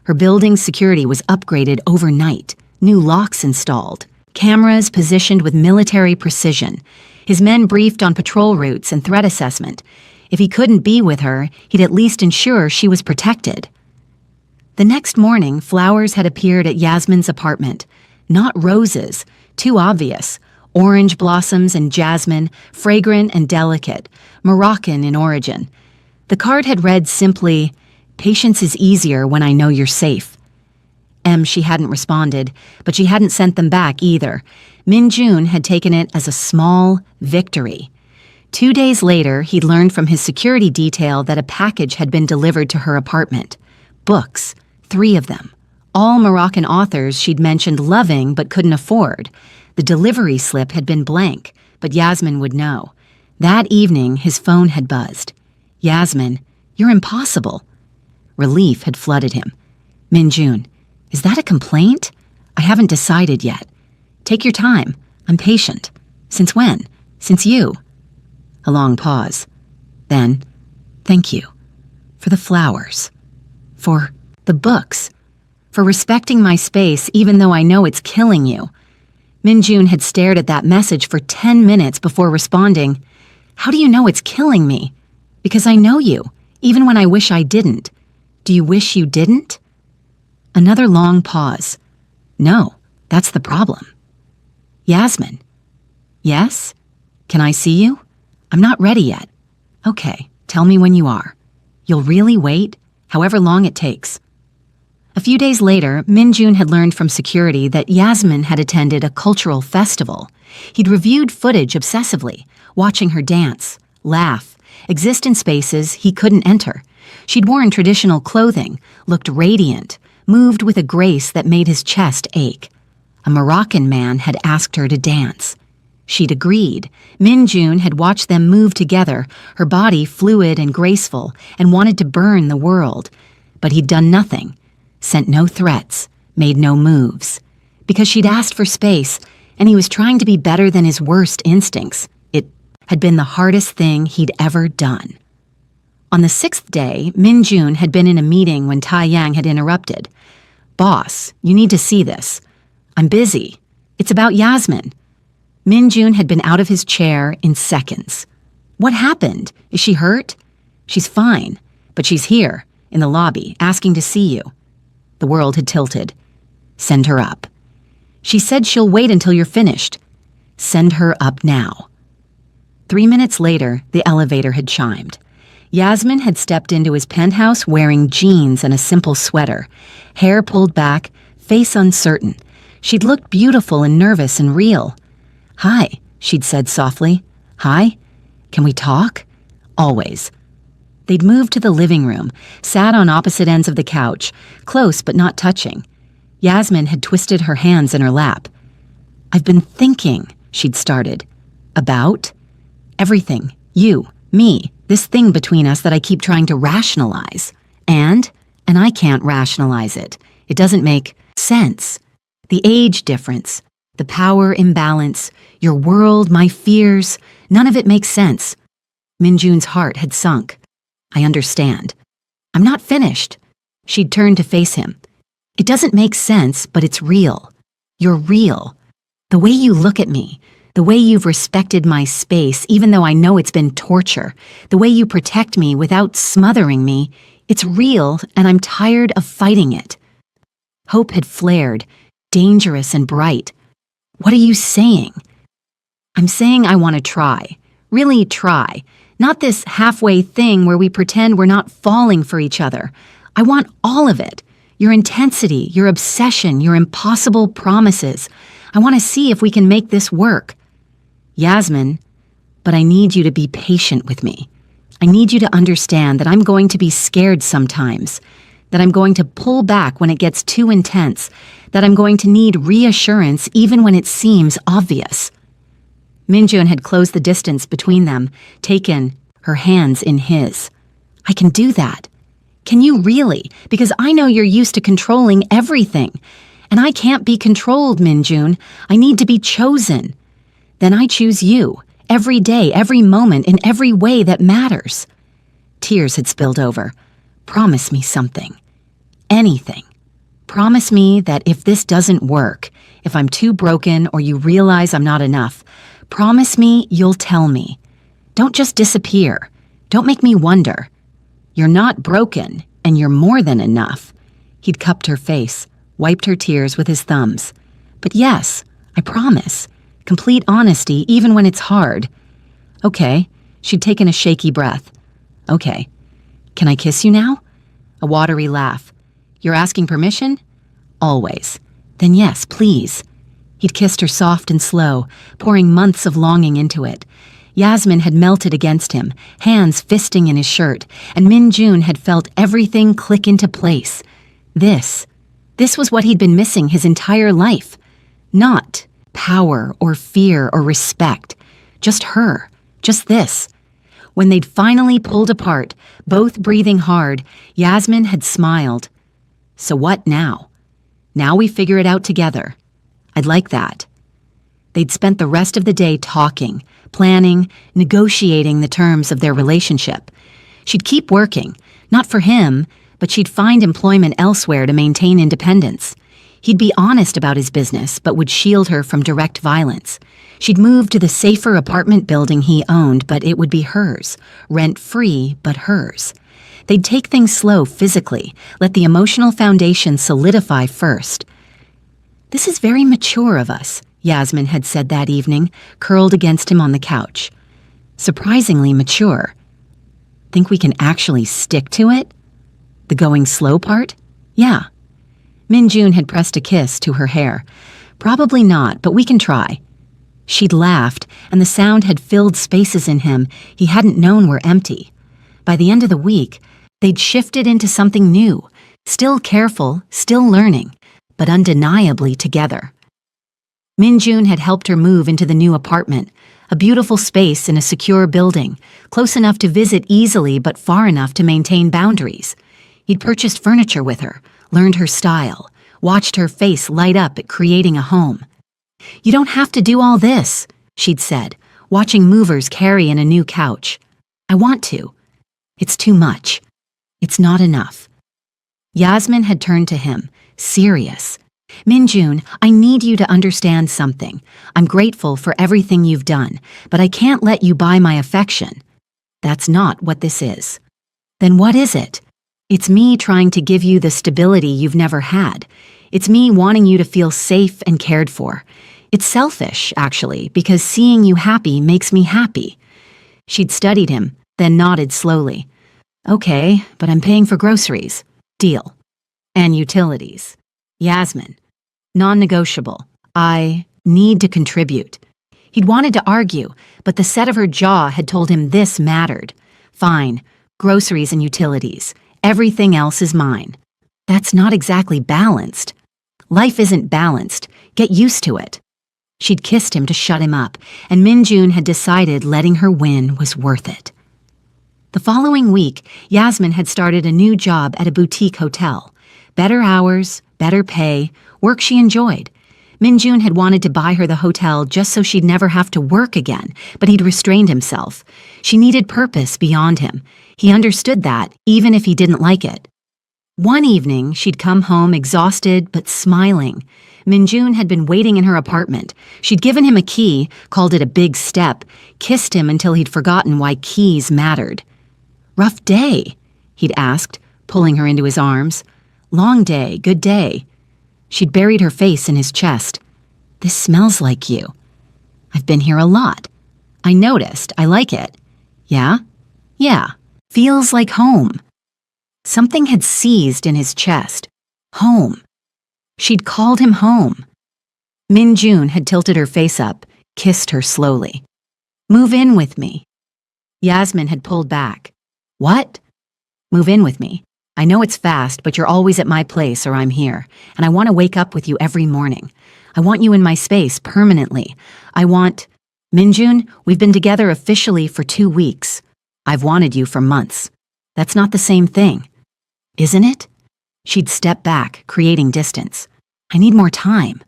Her building's security was upgraded overnight, new locks installed, cameras positioned with military precision. His men briefed on patrol routes and threat assessment. If he couldn't be with her, he'd at least ensure she was protected. The next morning, flowers had appeared at Yasmin's apartment. Not roses, too obvious. Orange blossoms and jasmine, fragrant and delicate, Moroccan in origin. The card had read simply, "Patience is easier when I know you're safe." She hadn't responded, but she hadn't sent them back either. Min-jun had taken it as a small victory. 2 days later, he'd learned from his security detail that a package had been delivered to her apartment. Books, 3 of them. All Moroccan authors she'd mentioned loving but couldn't afford. The delivery slip had been blank, but Yasmin would know. That evening, his phone had buzzed. Yasmin, you're impossible. Relief had flooded him. Min-jun, is that a complaint? I haven't decided yet. Take your time. I'm patient. Since when? Since you. A long pause. Then, thank you. For the flowers. For the books. For respecting my space even though I know it's killing you. Min-jun had stared at that message for 10 minutes before responding. How do you know it's killing me? Because I know you, even when I wish I didn't. Do you wish you didn't? Another long pause. No, that's the problem. Yasmin. Yes? Can I see you? I'm not ready yet. Okay, tell me when you are. You'll really wait, however long it takes. A few days later, Min-jun had learned from security that Yasmin had attended a cultural festival. He'd reviewed footage obsessively, watching her dance, laugh, exist in spaces he couldn't enter. She'd worn traditional clothing, looked radiant, moved with a grace that made his chest ache. A Moroccan man had asked her to dance. She'd agreed. Min-jun had watched them move together, her body fluid and graceful, and wanted to burn the world. But he'd done nothing, sent no threats, made no moves. Because she'd asked for space, and he was trying to be better than his worst instincts. It had been the hardest thing he'd ever done. On the 6th day, Min-jun had been in a meeting when Tae-yang had interrupted. Boss, you need to see this. I'm busy. It's about Yasmin. Min-jun had been out of his chair in seconds. What happened? Is she hurt? She's fine, but she's here, in the lobby, asking to see you. The world had tilted. Send her up. She said she'll wait until you're finished. Send her up now. 3 minutes later, the elevator had chimed. Yasmin had stepped into his penthouse wearing jeans and a simple sweater, hair pulled back, face uncertain. She'd looked beautiful and nervous and real. "Hi," she'd said softly. "Hi? Can we talk?" Always. They'd moved to the living room, sat on opposite ends of the couch, close but not touching. Yasmin had twisted her hands in her lap. "I've been thinking," she'd started. "About?" "Everything. You, me, this thing between us that I keep trying to rationalize. And I can't rationalize it. It doesn't make sense. The age difference, the power imbalance, your world, my fears, none of it makes sense." Minjun's heart had sunk. "I understand. I'm not finished." She'd turned to face him. "It doesn't make sense, but it's real. You're real. The way you look at me, the way you've respected my space, even though I know it's been torture, the way you protect me without smothering me, it's real, and I'm tired of fighting it." Hope had flared, dangerous and bright. "What are you saying?" "I'm saying I want to try. Really try. Not this halfway thing where we pretend we're not falling for each other. I want all of it. Your intensity, your obsession, your impossible promises. I want to see if we can make this work." "Yasmin, but I need you to be patient with me. I need you to understand that I'm going to be scared sometimes, that I'm going to pull back when it gets too intense, that I'm going to need reassurance even when it seems obvious." Minjun had closed the distance between them, taken her hands in his. "I can do that. Can you really? Because I know you're used to controlling everything. And I can't be controlled, Minjun. I need to be chosen. Then I choose you, every day, every moment, in every way that matters." Tears had spilled over. "Promise me something. Anything. Promise me that if this doesn't work, if I'm too broken or you realize I'm not enough, promise me you'll tell me. Don't just disappear. Don't make me wonder. You're not broken, and you're more than enough." He'd cupped her face, wiped her tears with his thumbs. "But yes, I promise. Complete honesty, even when it's hard." "Okay." She'd taken a shaky breath. "Okay. Can I kiss you now?" A watery laugh. "You're asking permission?" "Always." "Then yes, please." He'd kissed her soft and slow, pouring months of longing into it. Yasmin had melted against him, hands fisting in his shirt, and Minjun had felt everything click into place. This was what he'd been missing his entire life. Not power or fear or respect. Just her. Just this. When they'd finally pulled apart, both breathing hard, Yasmin had smiled. "So what now? Now we figure it out together. I'd like that." They'd spent the rest of the day talking, planning, negotiating the terms of their relationship. She'd keep working, not for him, but she'd find employment elsewhere to maintain independence. He'd be honest about his business, but would shield her from direct violence. She'd move to the safer apartment building he owned, but it would be hers, rent-free, but hers. They'd take things slow physically, let the emotional foundation solidify first. "This is very mature of us," Yasmin had said that evening, curled against him on the couch. "Surprisingly mature. Think we can actually stick to it? The going slow part? Yeah." Minjun had pressed a kiss to her hair. "Probably not, but we can try." She'd laughed, and the sound had filled spaces in him he hadn't known were empty. By the end of the week, they'd shifted into something new, still careful, still learning, but undeniably together. Minjun had helped her move into the new apartment, a beautiful space in a secure building, close enough to visit easily but far enough to maintain boundaries. He'd purchased furniture with her, learned her style, watched her face light up at creating a home. "You don't have to do all this," she'd said, watching movers carry in a new couch. "I want to. It's too much. It's not enough." Yasmin had turned to him, serious. "Minjun, I need you to understand something. I'm grateful for everything you've done, but I can't let you buy my affection. That's not what this is." "Then what is it?" "It's me trying to give you the stability you've never had. It's me wanting you to feel safe and cared for. It's selfish, actually, because seeing you happy makes me happy. She'd studied him, then nodded slowly. Okay, but I'm paying for groceries. Deal. And utilities. Yasmin. Non-negotiable. I need to contribute. He'd wanted to argue, but the set of her jaw had told him this mattered. Fine. Groceries and utilities. Everything else is mine. That's not exactly balanced. Life isn't balanced. Get used to it. She'd kissed him to shut him up, and Min-jun had decided letting her win was worth it. The following week, Yasmin had started a new job at a boutique hotel. Better hours, better pay, work she enjoyed. Min-jun had wanted to buy her the hotel just so she'd never have to work again, but he'd restrained himself. She needed purpose beyond him. He understood that, even if he didn't like it. One evening, she'd come home exhausted but smiling. Min-jun had been waiting in her apartment. She'd given him a key, called it a big step, kissed him until he'd forgotten why keys mattered. Rough day? He'd asked, pulling her into his arms. Long day, good day. She'd buried her face in his chest. This smells like you. I've been here a lot. I noticed. I like it. Yeah? Yeah. Feels like home. Something had seized in his chest. Home. She'd called him home. Min-jun had tilted her face up, kissed her slowly. Move in with me. Yasmin had pulled back. What? Move in with me. I know it's fast, but you're always at my place or I'm here, and I want to wake up with you every morning. I want you in my space permanently. I want... Min-jun, we've been together officially for 2 weeks. I've wanted you for months. That's not the same thing. Isn't it? She'd step back, creating distance. I need more time.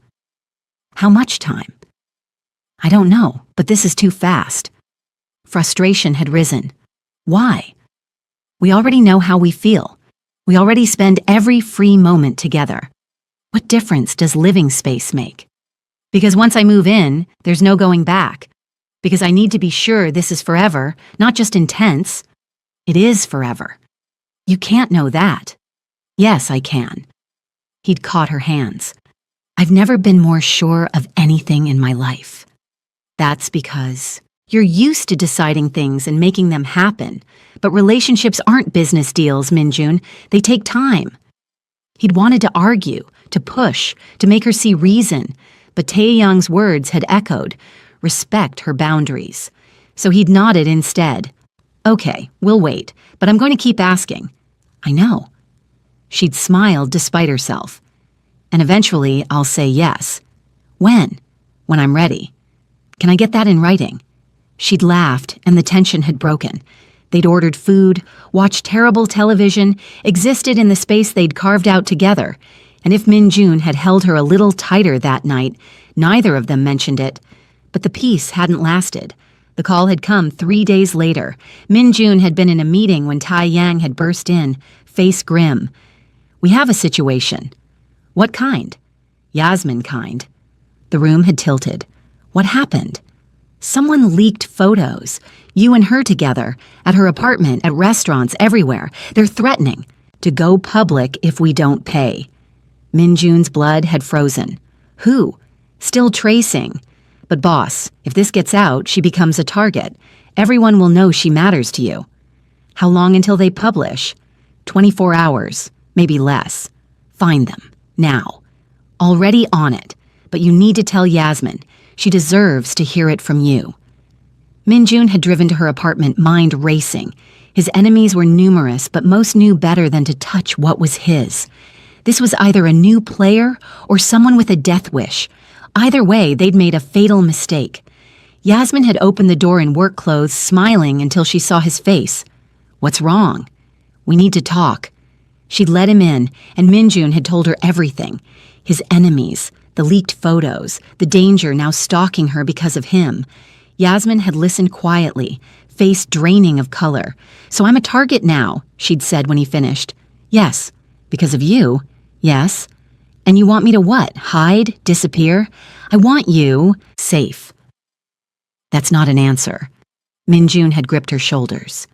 How much time? I don't know, but this is too fast. Frustration had risen. Why? We already know how we feel. We already spend every free moment together. What difference does living space make? Because once I move in, there's no going back. Because I need to be sure this is forever, not just intense. It is forever. You can't know that. Yes, I can. He'd caught her hands. I've never been more sure of anything in my life. That's because you're used to deciding things and making them happen. But relationships aren't business deals, Min-jun. They take time. He'd wanted to argue, to push, to make her see reason. But Tae-young's words had echoed, respect her boundaries. So he'd nodded instead. Okay, we'll wait, but I'm going to keep asking. I know. She'd smiled despite herself. And eventually, I'll say yes. When? When I'm ready. Can I get that in writing? She'd laughed, and the tension had broken. They'd ordered food, watched terrible television, existed in the space they'd carved out together. And if Min-jun had held her a little tighter that night, neither of them mentioned it. But the peace hadn't lasted. The call had come 3 days later. Min-jun had been in a meeting when Tae-yang had burst in, face grim. We have a situation. What kind? Yasmin kind. The room had tilted. What happened? Someone leaked photos. You and her together, at her apartment, at restaurants, everywhere. They're threatening to go public if we don't pay. Min-jun's blood had frozen. Who? Still tracing. But boss, if this gets out, she becomes a target. Everyone will know she matters to you. How long until they publish? 24 hours, maybe less. Find them, now. Already on it, but you need to tell Yasmin. She deserves to hear it from you. Min-jun had driven to her apartment, mind racing. His enemies were numerous, but most knew better than to touch what was his. This was either a new player or someone with a death wish. Either way, they'd made a fatal mistake. Yasmin had opened the door in work clothes, smiling until she saw his face. What's wrong? We need to talk. She'd let him in, and Min-jun had told her everything. His enemies, the leaked photos, the danger now stalking her because of him. Yasmin had listened quietly, face draining of color. So I'm a target now, she'd said when he finished. Yes, because of you. Yes. And you want me to what? Hide? Disappear? I want you safe. That's not an answer. Min-jun had gripped her shoulders.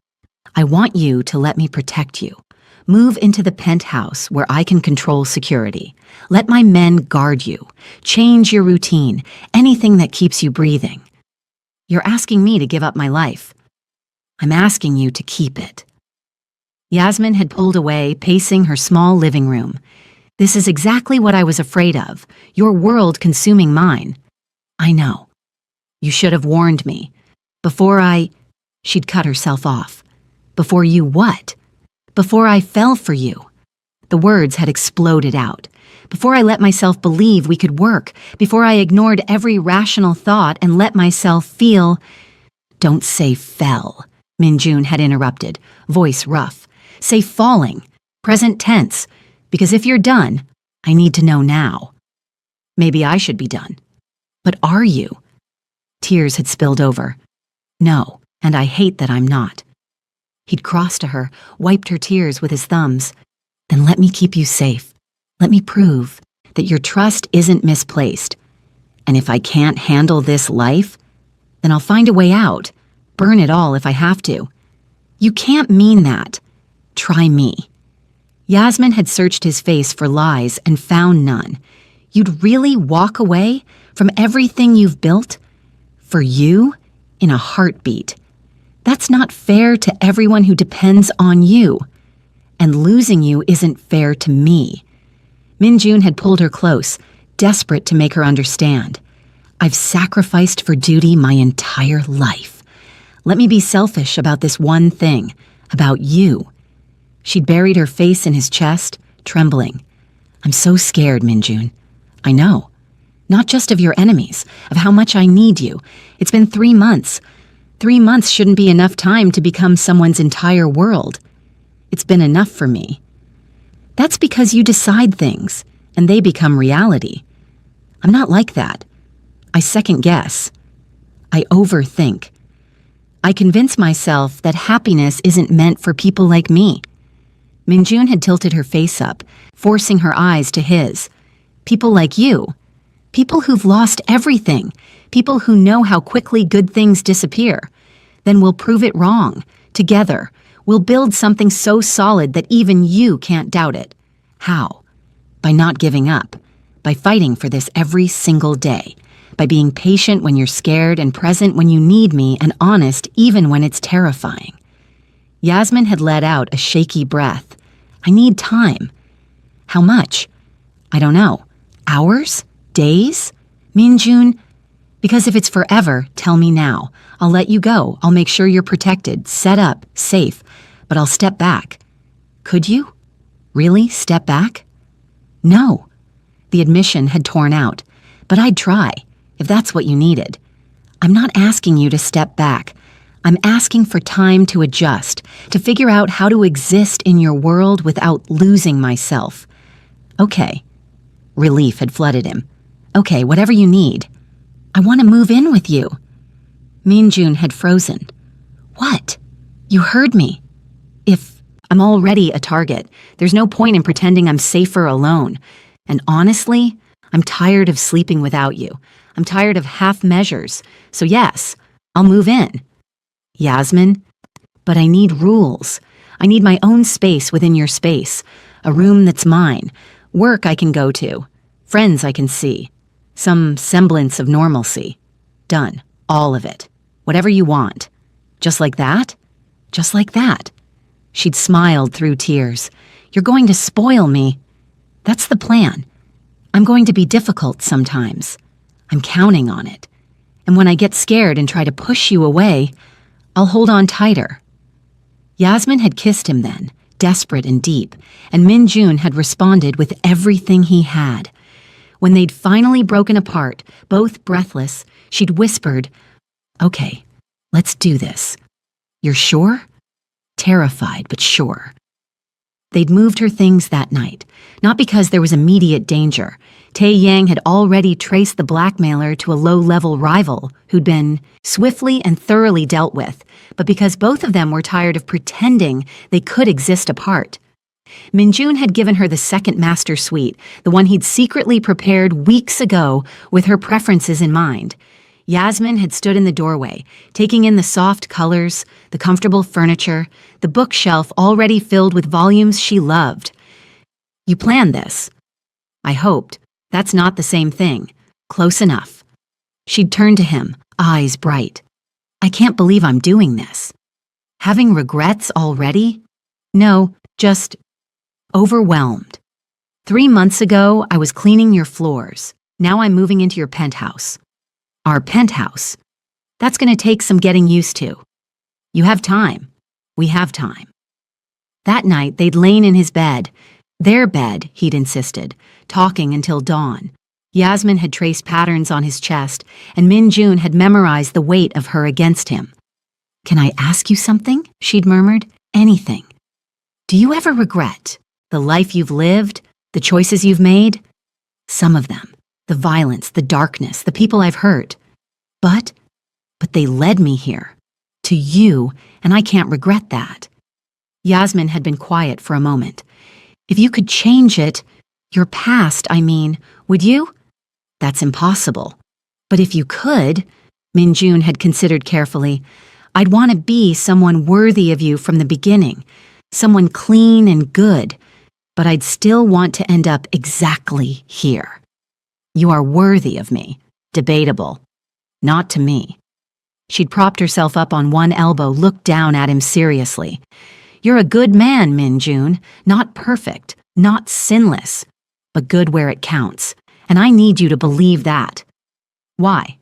I want you to let me protect you. Move into the penthouse where I can control security. Let my men guard you. Change your routine, anything that keeps you breathing. You're asking me to give up my life. I'm asking you to keep it." Yasmin had pulled away, pacing her small living room. "This is exactly what I was afraid of, your world consuming mine." "I know. You should have warned me. She'd cut herself off. "Before you what?" "Before I fell for you." The words had exploded out. "Before I let myself believe we could work, before I ignored every rational thought and let myself feel—" "Don't say fell," Minjun had interrupted, voice rough. "Say falling, present tense, because if you're done, I need to know now." "Maybe I should be done." "But are you?" Tears had spilled over. "No, and I hate that I'm not." He'd crossed to her, wiped her tears with his thumbs. "Then let me keep you safe. Let me prove that your trust isn't misplaced. And if I can't handle this life, then I'll find a way out. Burn it all if I have to." "You can't mean that." "Try me." Yasmin had searched his face for lies and found none. "You'd really walk away from everything you've built? For you? In a heartbeat. That's not fair to everyone who depends on you. And losing you isn't fair to me." Minjun had pulled her close, desperate to make her understand. "I've sacrificed for duty my entire life. Let me be selfish about this one thing, about you." She'd buried her face in his chest, trembling. "I'm so scared, Minjun. I know. Not just of your enemies, of how much I need you. It's been 3 months. 3 months shouldn't be enough time to become someone's entire world. It's been enough for me." "That's because you decide things, and they become reality. I'm not like that. I second guess. I overthink. I convince myself that happiness isn't meant for people like me." Minjun had tilted her face up, forcing her eyes to his. "People like you. People who've lost everything. People who know how quickly good things disappear. Then we'll prove it wrong. Together, we'll build something so solid that even you can't doubt it. How? By not giving up. By fighting for this every single day. By being patient when you're scared and present when you need me and honest even when it's terrifying." Yasmin had let out a shaky breath. "I need time." "How much?" "I don't know. Hours? Days?" "Minjun, because if it's forever, tell me now. I'll let you go. I'll make sure you're protected, set up, safe. But I'll step back." "Could you? Really step back?" "No." The admission had torn out. "But I'd try, if that's what you needed. I'm not asking you to step back. I'm asking for time to adjust, to figure out how to exist in your world without losing myself." "Okay." Relief had flooded him. "Okay, whatever you need." "I want to move in with you." Minjun had frozen. "What?" "You heard me. If I'm already a target, there's no point in pretending I'm safer alone. And honestly, I'm tired of sleeping without you. I'm tired of half measures. So yes, I'll move in." "Yasmin, but I need rules. I need my own space within your space. A room that's mine. Work I can go to. Friends I can see. Some semblance of normalcy. Done. All of it. Whatever you want." "Just like that?" "Just like that." She'd smiled through tears. "You're going to spoil me." "That's the plan. I'm going to be difficult sometimes. I'm counting on it. And when I get scared and try to push you away, I'll hold on tighter." Yasmin had kissed him then, desperate and deep, and Minjun had responded with everything he had. When they'd finally broken apart, both breathless, she'd whispered, "Okay, let's do this. You're sure?" Terrified, but sure. They'd moved her things that night, not because there was immediate danger. Tae Yang had already traced the blackmailer to a low-level rival who'd been swiftly and thoroughly dealt with, but because both of them were tired of pretending they could exist apart. Minjun had given her the second master suite, the one he'd secretly prepared weeks ago with her preferences in mind. Yasmin had stood in the doorway, taking in the soft colors, the comfortable furniture, the bookshelf already filled with volumes she loved. "You planned this." "I hoped. That's not the same thing. Close enough." She'd turned to him, eyes bright. "I can't believe I'm doing this." Having regrets already? No, just overwhelmed. 3 months ago, I was cleaning your floors. Now I'm moving into your penthouse. Our penthouse. That's going to take some getting used to. You have time. We have time. That night, they'd lain in his bed. Their bed, he'd insisted, talking until dawn. Yasmin had traced patterns on his chest, and Min-jun had memorized the weight of her against him. "Can I ask you something?" she'd murmured. "Anything. Do you ever regret the life you've lived, the choices you've made? Some of them. The violence, the darkness, the people I've hurt. But they led me here. To you, and I can't regret that." Yasmin had been quiet for a moment. "If you could change it, your past, I mean, would you?" "That's impossible. But if you could," Min-jun had considered carefully, "I'd want to be someone worthy of you from the beginning, someone clean and good, but I'd still want to end up exactly here. You are worthy of me. Debatable. Not to me." She'd propped herself up on one elbow, looked down at him seriously. "You're a good man, Min-jun. Not perfect, not sinless, but good where it counts. And I need you to believe that." "Why?"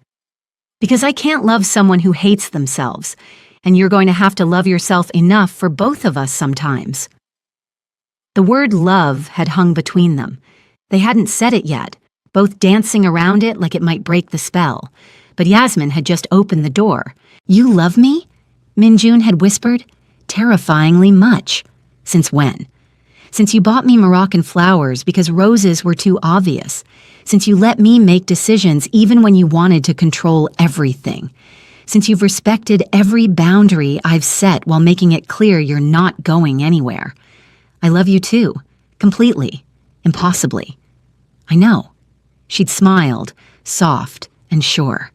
"Because I can't love someone who hates themselves, and you're going to have to love yourself enough for both of us sometimes." The word love had hung between them. They hadn't said it yet, both dancing around it like it might break the spell. But Yasmin had just opened the door. "You love me?" Min-jun had whispered. "Terrifyingly much." "Since when?" "Since you bought me Moroccan flowers because roses were too obvious. Since you let me make decisions even when you wanted to control everything. Since you've respected every boundary I've set while making it clear you're not going anywhere. I love you too. Completely. Impossibly." "I know." She'd smiled, soft and sure.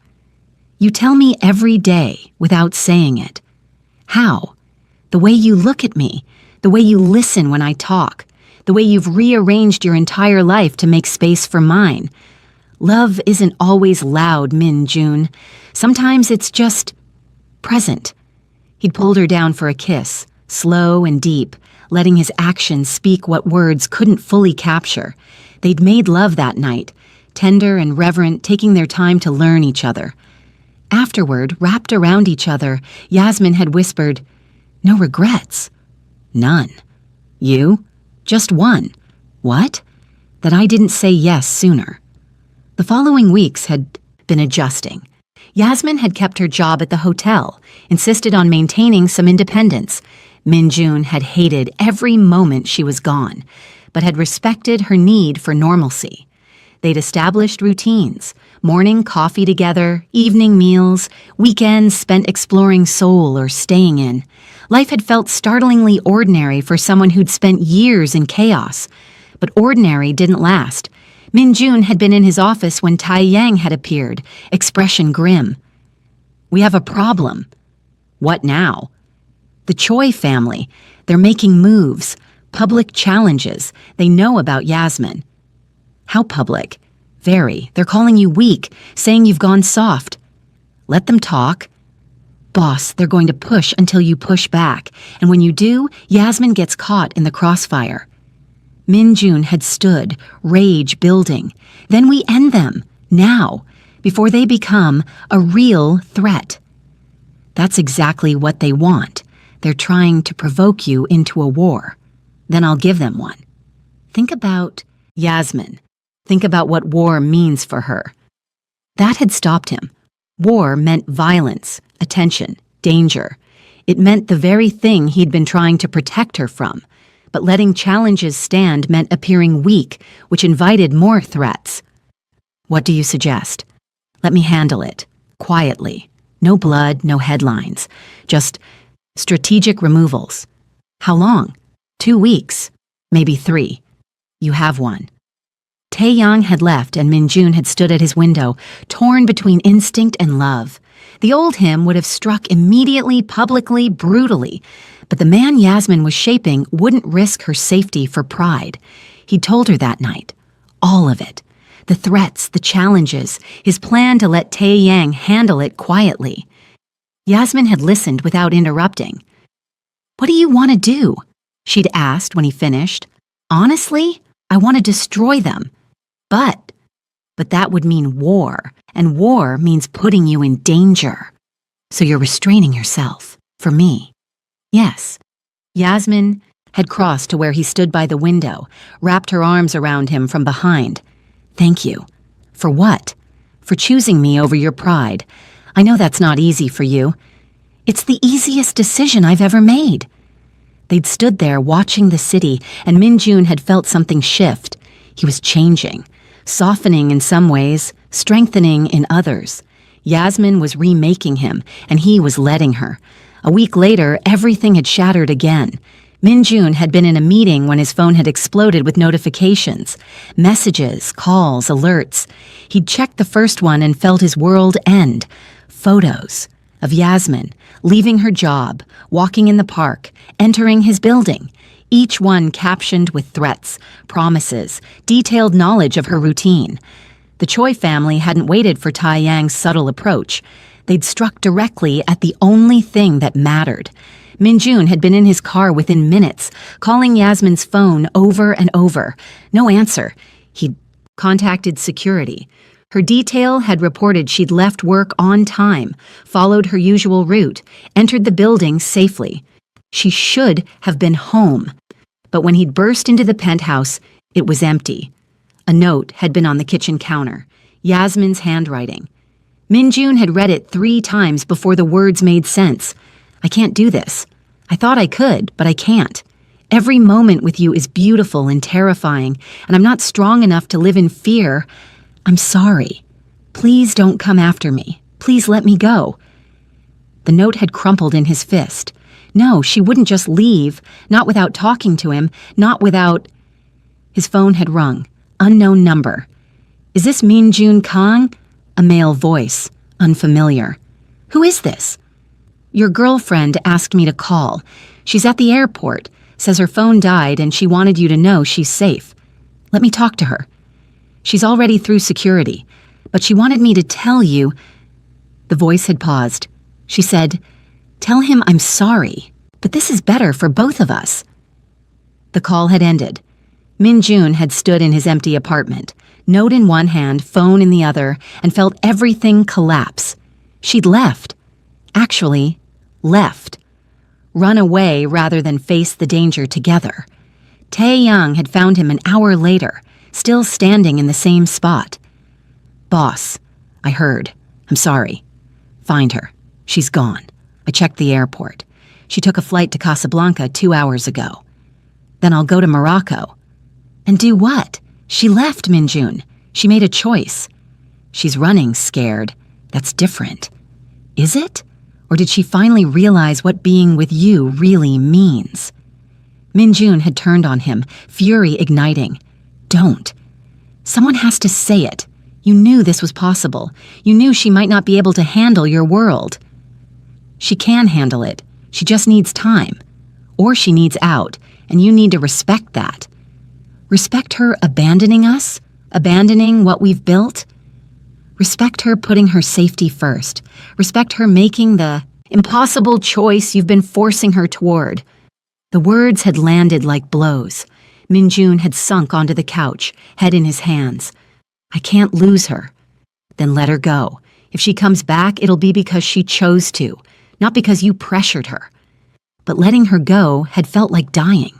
"You tell me every day without saying it. How? The way you look at me, the way you listen when I talk, the way you've rearranged your entire life to make space for mine. Love isn't always loud, Min-jun. Sometimes it's just present." He'd pulled her down for a kiss, slow and deep, letting his actions speak what words couldn't fully capture. They'd made love that night, tender and reverent, taking their time to learn each other. Afterward, wrapped around each other, Yasmin had whispered, "No regrets." "None." "You?" "Just one." "What?" "That I didn't say yes sooner." The following weeks had been adjusting. Yasmin had kept her job at the hotel, insisted on maintaining some independence. Min-jun had hated every moment she was gone, but had respected her need for normalcy. They'd established routines, morning coffee together, evening meals, weekends spent exploring Seoul or staying in. Life had felt startlingly ordinary for someone who'd spent years in chaos. But ordinary didn't last. Min-jun had been in his office when Tae-yang had appeared, expression grim. "We have a problem." "What now?" "The Choi family. They're making moves, public challenges. They know about Yasmin." "How public?" "Very. They're calling you weak, saying you've gone soft." "Let them talk." "Boss, they're going to push until you push back, and when you do, Yasmin gets caught in the crossfire." Min-jun had stood, rage building. "Then we end them, now, before they become a real threat." "That's exactly what they want. They're trying to provoke you into a war. Then I'll give them one." Think about Yasmin. Think about what war means for her. That had stopped him. War meant violence, attention, danger. It meant the very thing he'd been trying to protect her from. But letting challenges stand meant appearing weak, which invited more threats. "What do you suggest?" "Let me handle it. Quietly. No blood, no headlines. Just strategic removals." "How long?" 2 weeks. Maybe 3. "You have one." Tae-yang had left and Min-jun had stood at his window, torn between instinct and love. The old him would have struck immediately, publicly, brutally, but the man Yasmin was shaping wouldn't risk her safety for pride. He'd told her that night. All of it. The threats, the challenges, his plan to let Tae-yang handle it quietly. Yasmin had listened without interrupting. "What do you want to do?" she'd asked when he finished. "Honestly, I want to destroy them. But that would mean war, and war means putting you in danger. So you're restraining yourself, for me." "Yes." Yasmin had crossed to where he stood by the window, wrapped her arms around him from behind. "Thank you." "For what?" "For choosing me over your pride. I know that's not easy for you." "It's the easiest decision I've ever made." They'd stood there watching the city, and Min-jun had felt something shift. He was changing, softening in some ways, strengthening in others. Yasmin was remaking him, and he was letting her. A week later, everything had shattered again. Min-jun had been in a meeting when his phone had exploded with notifications. Messages, calls, alerts. He'd checked the first one and felt his world end. Photos of Yasmin, leaving her job, walking in the park, entering his building. Each one captioned with threats, promises, detailed knowledge of her routine. The Choi family hadn't waited for Tai Yang's subtle approach. They'd struck directly at the only thing that mattered. Min-jun had been in his car within minutes, calling Yasmin's phone over and over. No answer. He'd contacted security. Her detail had reported she'd left work on time, followed her usual route, entered the building safely. She should have been home. But when he'd burst into the penthouse, it was empty. A note had been on the kitchen counter, Yasmin's handwriting. Min-jun had read it 3 times before the words made sense. "I can't do this. I thought I could, but I can't. Every moment with you is beautiful and terrifying, and I'm not strong enough to live in fear. I'm sorry. Please don't come after me. Please let me go." The note had crumpled in his fist. No, she wouldn't just leave, not without talking to him, not without... His phone had rung. Unknown number. "Is this Min-jun Kang?" A male voice. Unfamiliar. "Who is this?" "Your girlfriend asked me to call. She's at the airport. Says her phone died and she wanted you to know she's safe. Let me talk to her. She's already through security, but she wanted me to tell you..." The voice had paused. She said, "Tell him I'm sorry, but this is better for both of us." The call had ended. Min-jun had stood in his empty apartment, note in one hand, phone in the other, and felt everything collapse. She'd left. Actually, left. Run away rather than face the danger together. Tae-young had found him an hour later, still standing in the same spot. "Boss, I heard. I'm sorry. Find her. She's gone. I checked the airport. She took a flight to Casablanca 2 hours ago. Then I'll go to Morocco." "And do what?" "She left, Min-jun. She made a choice. She's running scared. That's different." "Is it? Or did she finally realize what being with you really means?" Min-jun had turned on him, fury igniting. "Don't. Someone has to say it. You knew this was possible. You knew she might not be able to handle your world." "She can handle it. She just needs time. Or she needs out, and you need to respect that." "Respect her abandoning us? Abandoning what we've built?" "Respect her putting her safety first. Respect her making the impossible choice you've been forcing her toward." The words had landed like blows. Min-jun had sunk onto the couch, head in his hands. "I can't lose her." "Then let her go. If she comes back, it'll be because she chose to, not because you pressured her." But letting her go had felt like dying.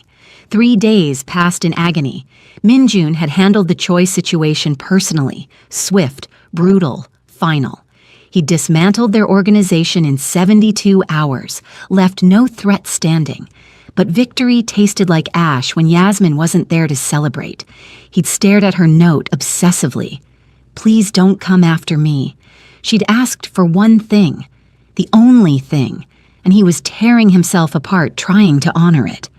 3 days passed in agony. Min-jun had handled the Choi situation personally, swift, brutal, final. He dismantled their organization in 72 hours, left no threat standing. But victory tasted like ash when Yasmin wasn't there to celebrate. He'd stared at her note obsessively. "Please don't come after me." She'd asked for one thing, the only thing, and he was tearing himself apart trying to honor it.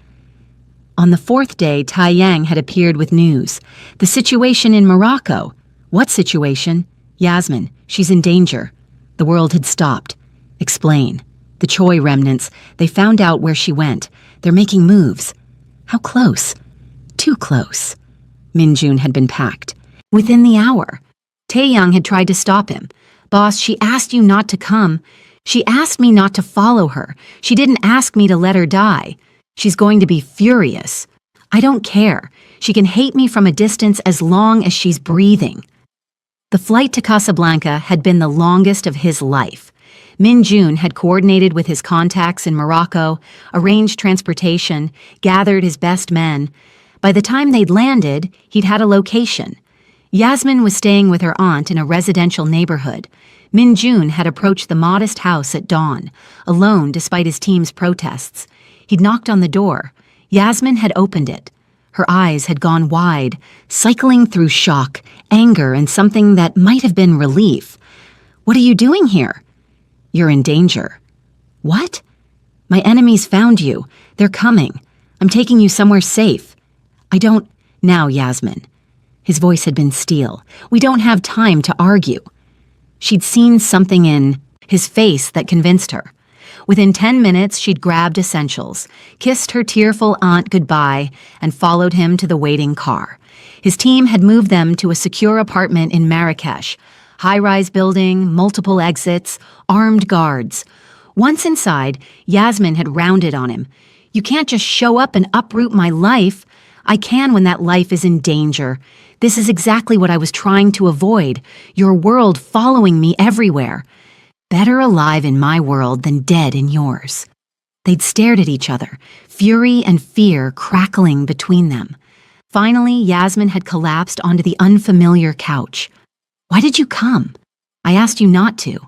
On the 4th day, Tai Yang had appeared with news. The situation in Morocco. "What situation?" "Yasmin, she's in danger." The world had stopped. "Explain." "The Choi remnants, they found out where she went. They're making moves." "How close?" "Too close." Min-jun had been packed. Within the hour. Tae-young had tried to stop him. "Boss, she asked you not to come." She asked me not to follow her. She didn't ask me to let her die. She's going to be furious. I don't care. She can hate me from a distance as long as she's breathing. The flight to Casablanca had been the longest of his life. Min Jun had coordinated with his contacts in Morocco, arranged transportation, gathered his best men. By the time they'd landed, he'd had a location. Yasmin was staying with her aunt in a residential neighborhood. Min Jun had approached the modest house at dawn, alone despite his team's protests. He'd knocked on the door. Yasmin had opened it. Her eyes had gone wide, cycling through shock, anger, and something that might have been relief. "What are you doing here?" "You're in danger." "What?" "My enemies found you. They're coming. I'm taking you somewhere safe." "I don't—" "Now, Yasmin." His voice had been steel. "We don't have time to argue." She'd seen something in his face that convinced her. Within 10 minutes, she'd grabbed essentials, kissed her tearful aunt goodbye, and followed him to the waiting car. His team had moved them to a secure apartment in Marrakesh. High-rise building, multiple exits, armed guards. Once inside, Yasmin had rounded on him. "You can't just show up and uproot my life." "I can when that life is in danger. This is exactly what I was trying to avoid. Your world following me everywhere. Better alive in my world than dead in yours." They'd stared at each other, fury and fear crackling between them. Finally, Yasmin had collapsed onto the unfamiliar couch. "Why did you come?" "I asked you not to."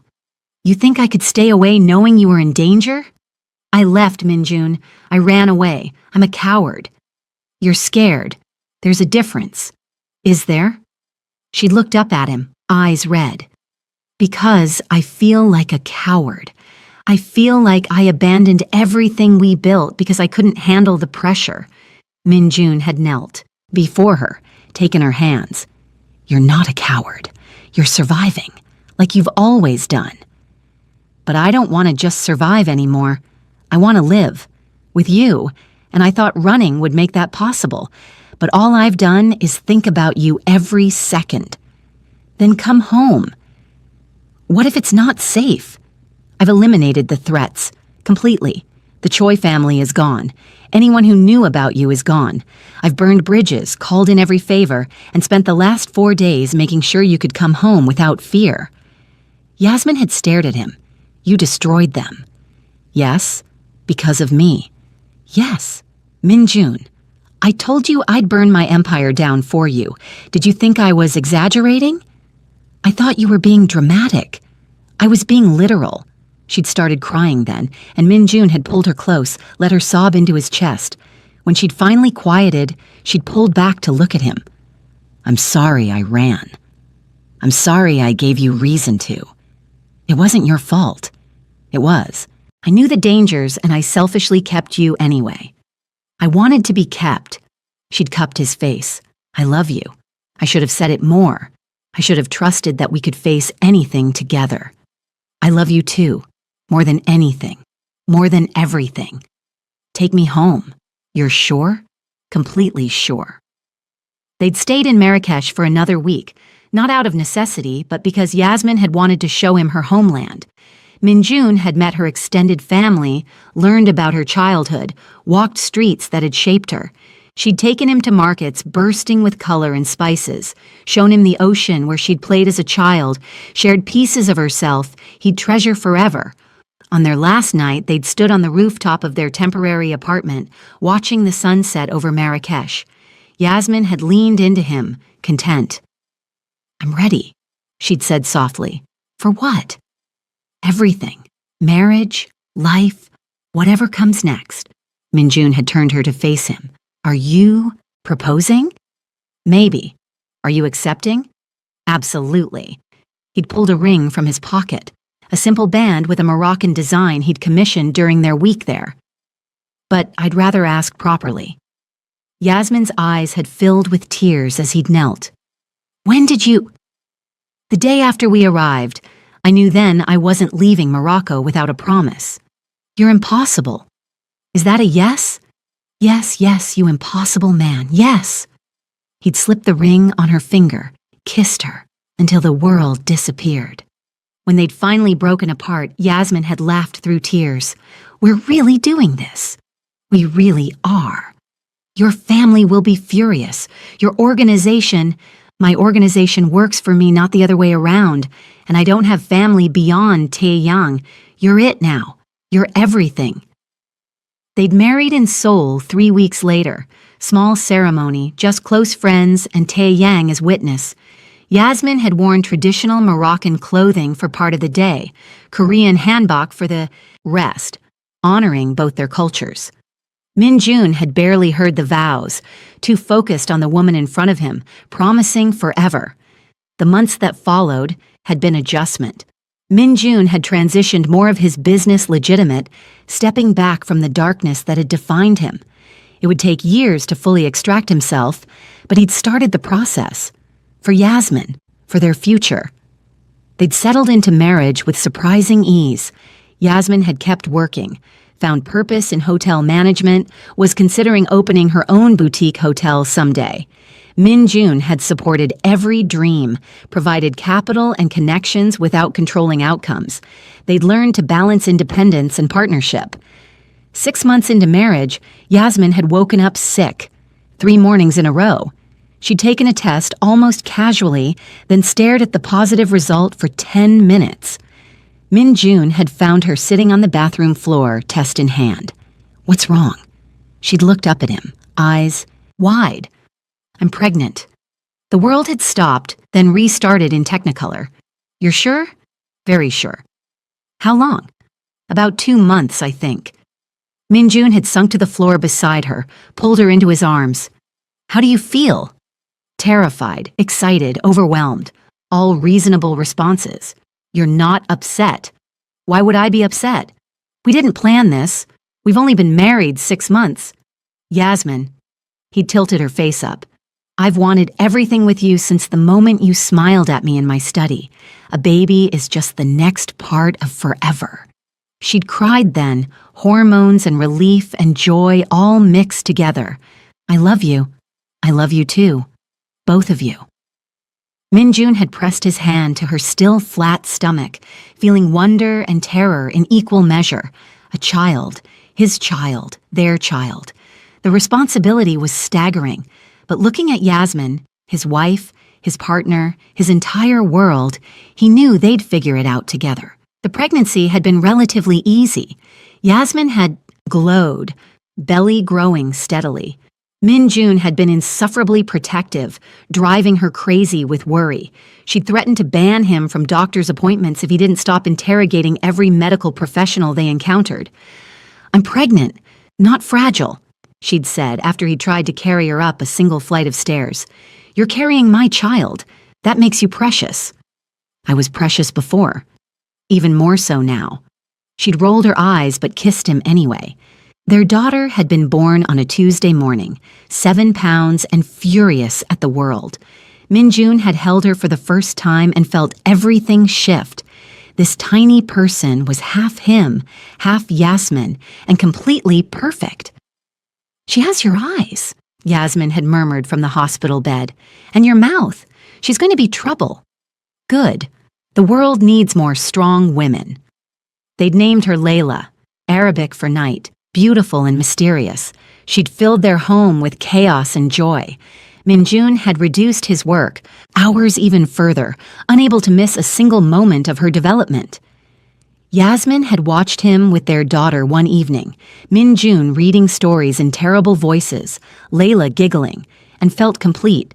"You think I could stay away knowing you were in danger?" "I left, Min Jun. I ran away. I'm a coward." "You're scared. There's a difference." "Is there?" She looked up at him, eyes red. "Because I feel like a coward. I feel like I abandoned everything we built because I couldn't handle the pressure." Min Jun had knelt before her, taken her hands. "You're not a coward. You're surviving, like you've always done." "But I don't want to just survive anymore. I want to live. With you, and I thought running would make that possible. But all I've done is think about you every second." "Then come home." "What if it's not safe?" "I've eliminated the threats. Completely. The Choi family is gone. Anyone who knew about you is gone. I've burned bridges, called in every favor, and spent the last 4 days making sure you could come home without fear." Yasmin had stared at him. "You destroyed them." "Yes, because of me." "Yes, Min Jun. I told you I'd burn my empire down for you. Did you think I was exaggerating?" "I thought you were being dramatic." "I was being literal." She'd started crying then, and Min Jun had pulled her close, let her sob into his chest. When she'd finally quieted, she'd pulled back to look at him. "I'm sorry I ran. I'm sorry I gave you reason to. It wasn't your fault. It was. I knew the dangers and I selfishly kept you anyway. I wanted to be kept." She'd cupped his face. "I love you. I should have said it more. I should have trusted that we could face anything together. I love you too, more than anything, more than everything. Take me home. You're sure?" "Completely sure." They'd stayed in Marrakesh for another week, not out of necessity, but because Yasmin had wanted to show him her homeland. Min Jun had met her extended family, learned about her childhood, walked streets that had shaped her. She'd taken him to markets bursting with color and spices, shown him the ocean where she'd played as a child, shared pieces of herself he'd treasure forever. On their last night, they'd stood on the rooftop of their temporary apartment, watching the sunset over Marrakesh. Yasmin had leaned into him, content. "I'm ready," she'd said softly. "For what?" "Everything. Marriage, life, whatever comes next." Min Jun had turned her to face him. "Are you proposing?" "Maybe. Are you accepting?" "Absolutely." He'd pulled a ring from his pocket, a simple band with a Moroccan design he'd commissioned during their week there. "But I'd rather ask properly." Yasmin's eyes had filled with tears as he'd knelt. "When did you—" "The day after we arrived. I knew then I wasn't leaving Morocco without a promise." "You're impossible." "Is that a yes?" "Yes, yes, you impossible man, yes." He'd slipped the ring on her finger, kissed her, until the world disappeared. When they'd finally broken apart, Yasmin had laughed through tears. "We're really doing this. We really are. Your family will be furious. Your organization, my organization works for me, not the other way around. And I don't have family beyond Taeyang. You're it now. You're everything." They'd married in Seoul 3 weeks later. Small ceremony, just close friends, and Taeyang as witness. Yasmin had worn traditional Moroccan clothing for part of the day, Korean hanbok for the rest, honoring both their cultures. Min-jun had barely heard the vows, too focused on the woman in front of him, promising forever. The months that followed had been adjustment. Min-jun had transitioned more of his business legitimate, stepping back from the darkness that had defined him. It would take years to fully extract himself, but he'd started the process. For Yasmin, for their future. They'd settled into marriage with surprising ease. Yasmin had kept working, found purpose in hotel management, was considering opening her own boutique hotel someday. Min-jun had supported every dream, provided capital and connections without controlling outcomes. They'd learned to balance independence and partnership. 6 months into marriage, Yasmin had woken up sick, 3 mornings in a row. She'd taken a test almost casually, then stared at the positive result for 10 minutes. Min-jun had found her sitting on the bathroom floor, test in hand. "What's wrong?" She'd looked up at him, eyes wide. "I'm pregnant." The world had stopped, then restarted in Technicolor. "You're sure?" "Very sure." "How long?" "About 2 months, I think." Min-jun had sunk to the floor beside her, pulled her into his arms. "How do you feel?" Terrified, excited, overwhelmed. All reasonable responses. "You're not upset." "Why would I be upset? We didn't plan this. We've only been married 6 months." "Yasmin." He tilted her face up. "I've wanted everything with you since the moment you smiled at me in my study. A baby is just the next part of forever." She'd cried then, hormones and relief and joy all mixed together. "I love you. I love you too. Both of you." Min-jun had pressed his hand to her still flat stomach, feeling wonder and terror in equal measure. A child, his child, their child. The responsibility was staggering, but looking at Yasmin, his wife, his partner, his entire world, he knew they'd figure it out together. The pregnancy had been relatively easy. Yasmin had glowed, belly growing steadily. Min-jun had been insufferably protective, driving her crazy with worry. She'd threatened to ban him from doctor's appointments if he didn't stop interrogating every medical professional they encountered. "I'm pregnant, not fragile," she'd said after he tried to carry her up a single flight of stairs. "You're carrying my child. That makes you precious." "I was precious before. Even more so now." She'd rolled her eyes but kissed him anyway. Their daughter had been born on a Tuesday morning, 7 pounds and furious at the world. Min-jun had held her for the first time and felt everything shift. This tiny person was half him, half Yasmin, and completely perfect. "She has your eyes," Yasmin had murmured from the hospital bed, "and your mouth. She's going to be trouble." "Good. The world needs more strong women." They'd named her Layla, Arabic for night. Beautiful and mysterious. She'd filled their home with chaos and joy. Min-jun had reduced his work, hours even further, unable to miss a single moment of her development. Yasmin had watched him with their daughter one evening, Min-jun reading stories in terrible voices, Layla giggling, and felt complete.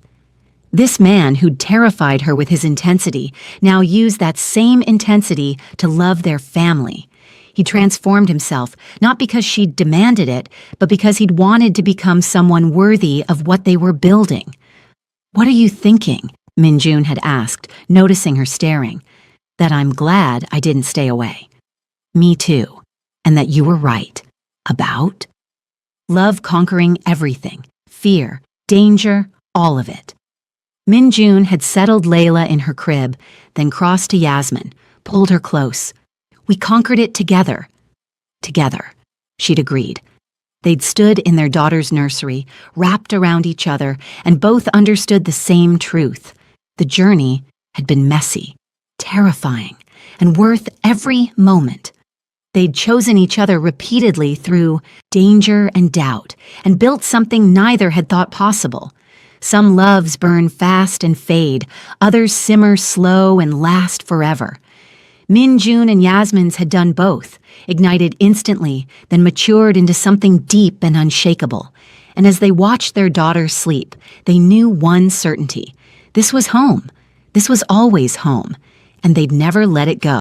This man who'd terrified her with his intensity now used that same intensity to love their family. He transformed himself, not because she'd demanded it, but because he'd wanted to become someone worthy of what they were building. "What are you thinking?" Min-jun had asked, noticing her staring. "That I'm glad I didn't stay away." "Me too. And that you were right. About?" "Love conquering everything. Fear, danger, all of it." Min-jun had settled Layla in her crib, then crossed to Yasmin, pulled her close. "We conquered it together." "Together," she'd agreed. They'd stood in their daughter's nursery, wrapped around each other, and both understood the same truth. The journey had been messy, terrifying, and worth every moment. They'd chosen each other repeatedly through danger and doubt, and built something neither had thought possible. Some loves burn fast and fade, others simmer slow and last forever. Min-jun and Yasmin's had done both, ignited instantly, then matured into something deep and unshakable. And as they watched their daughter sleep, they knew one certainty. This was home. This was always home, and they'd never let it go.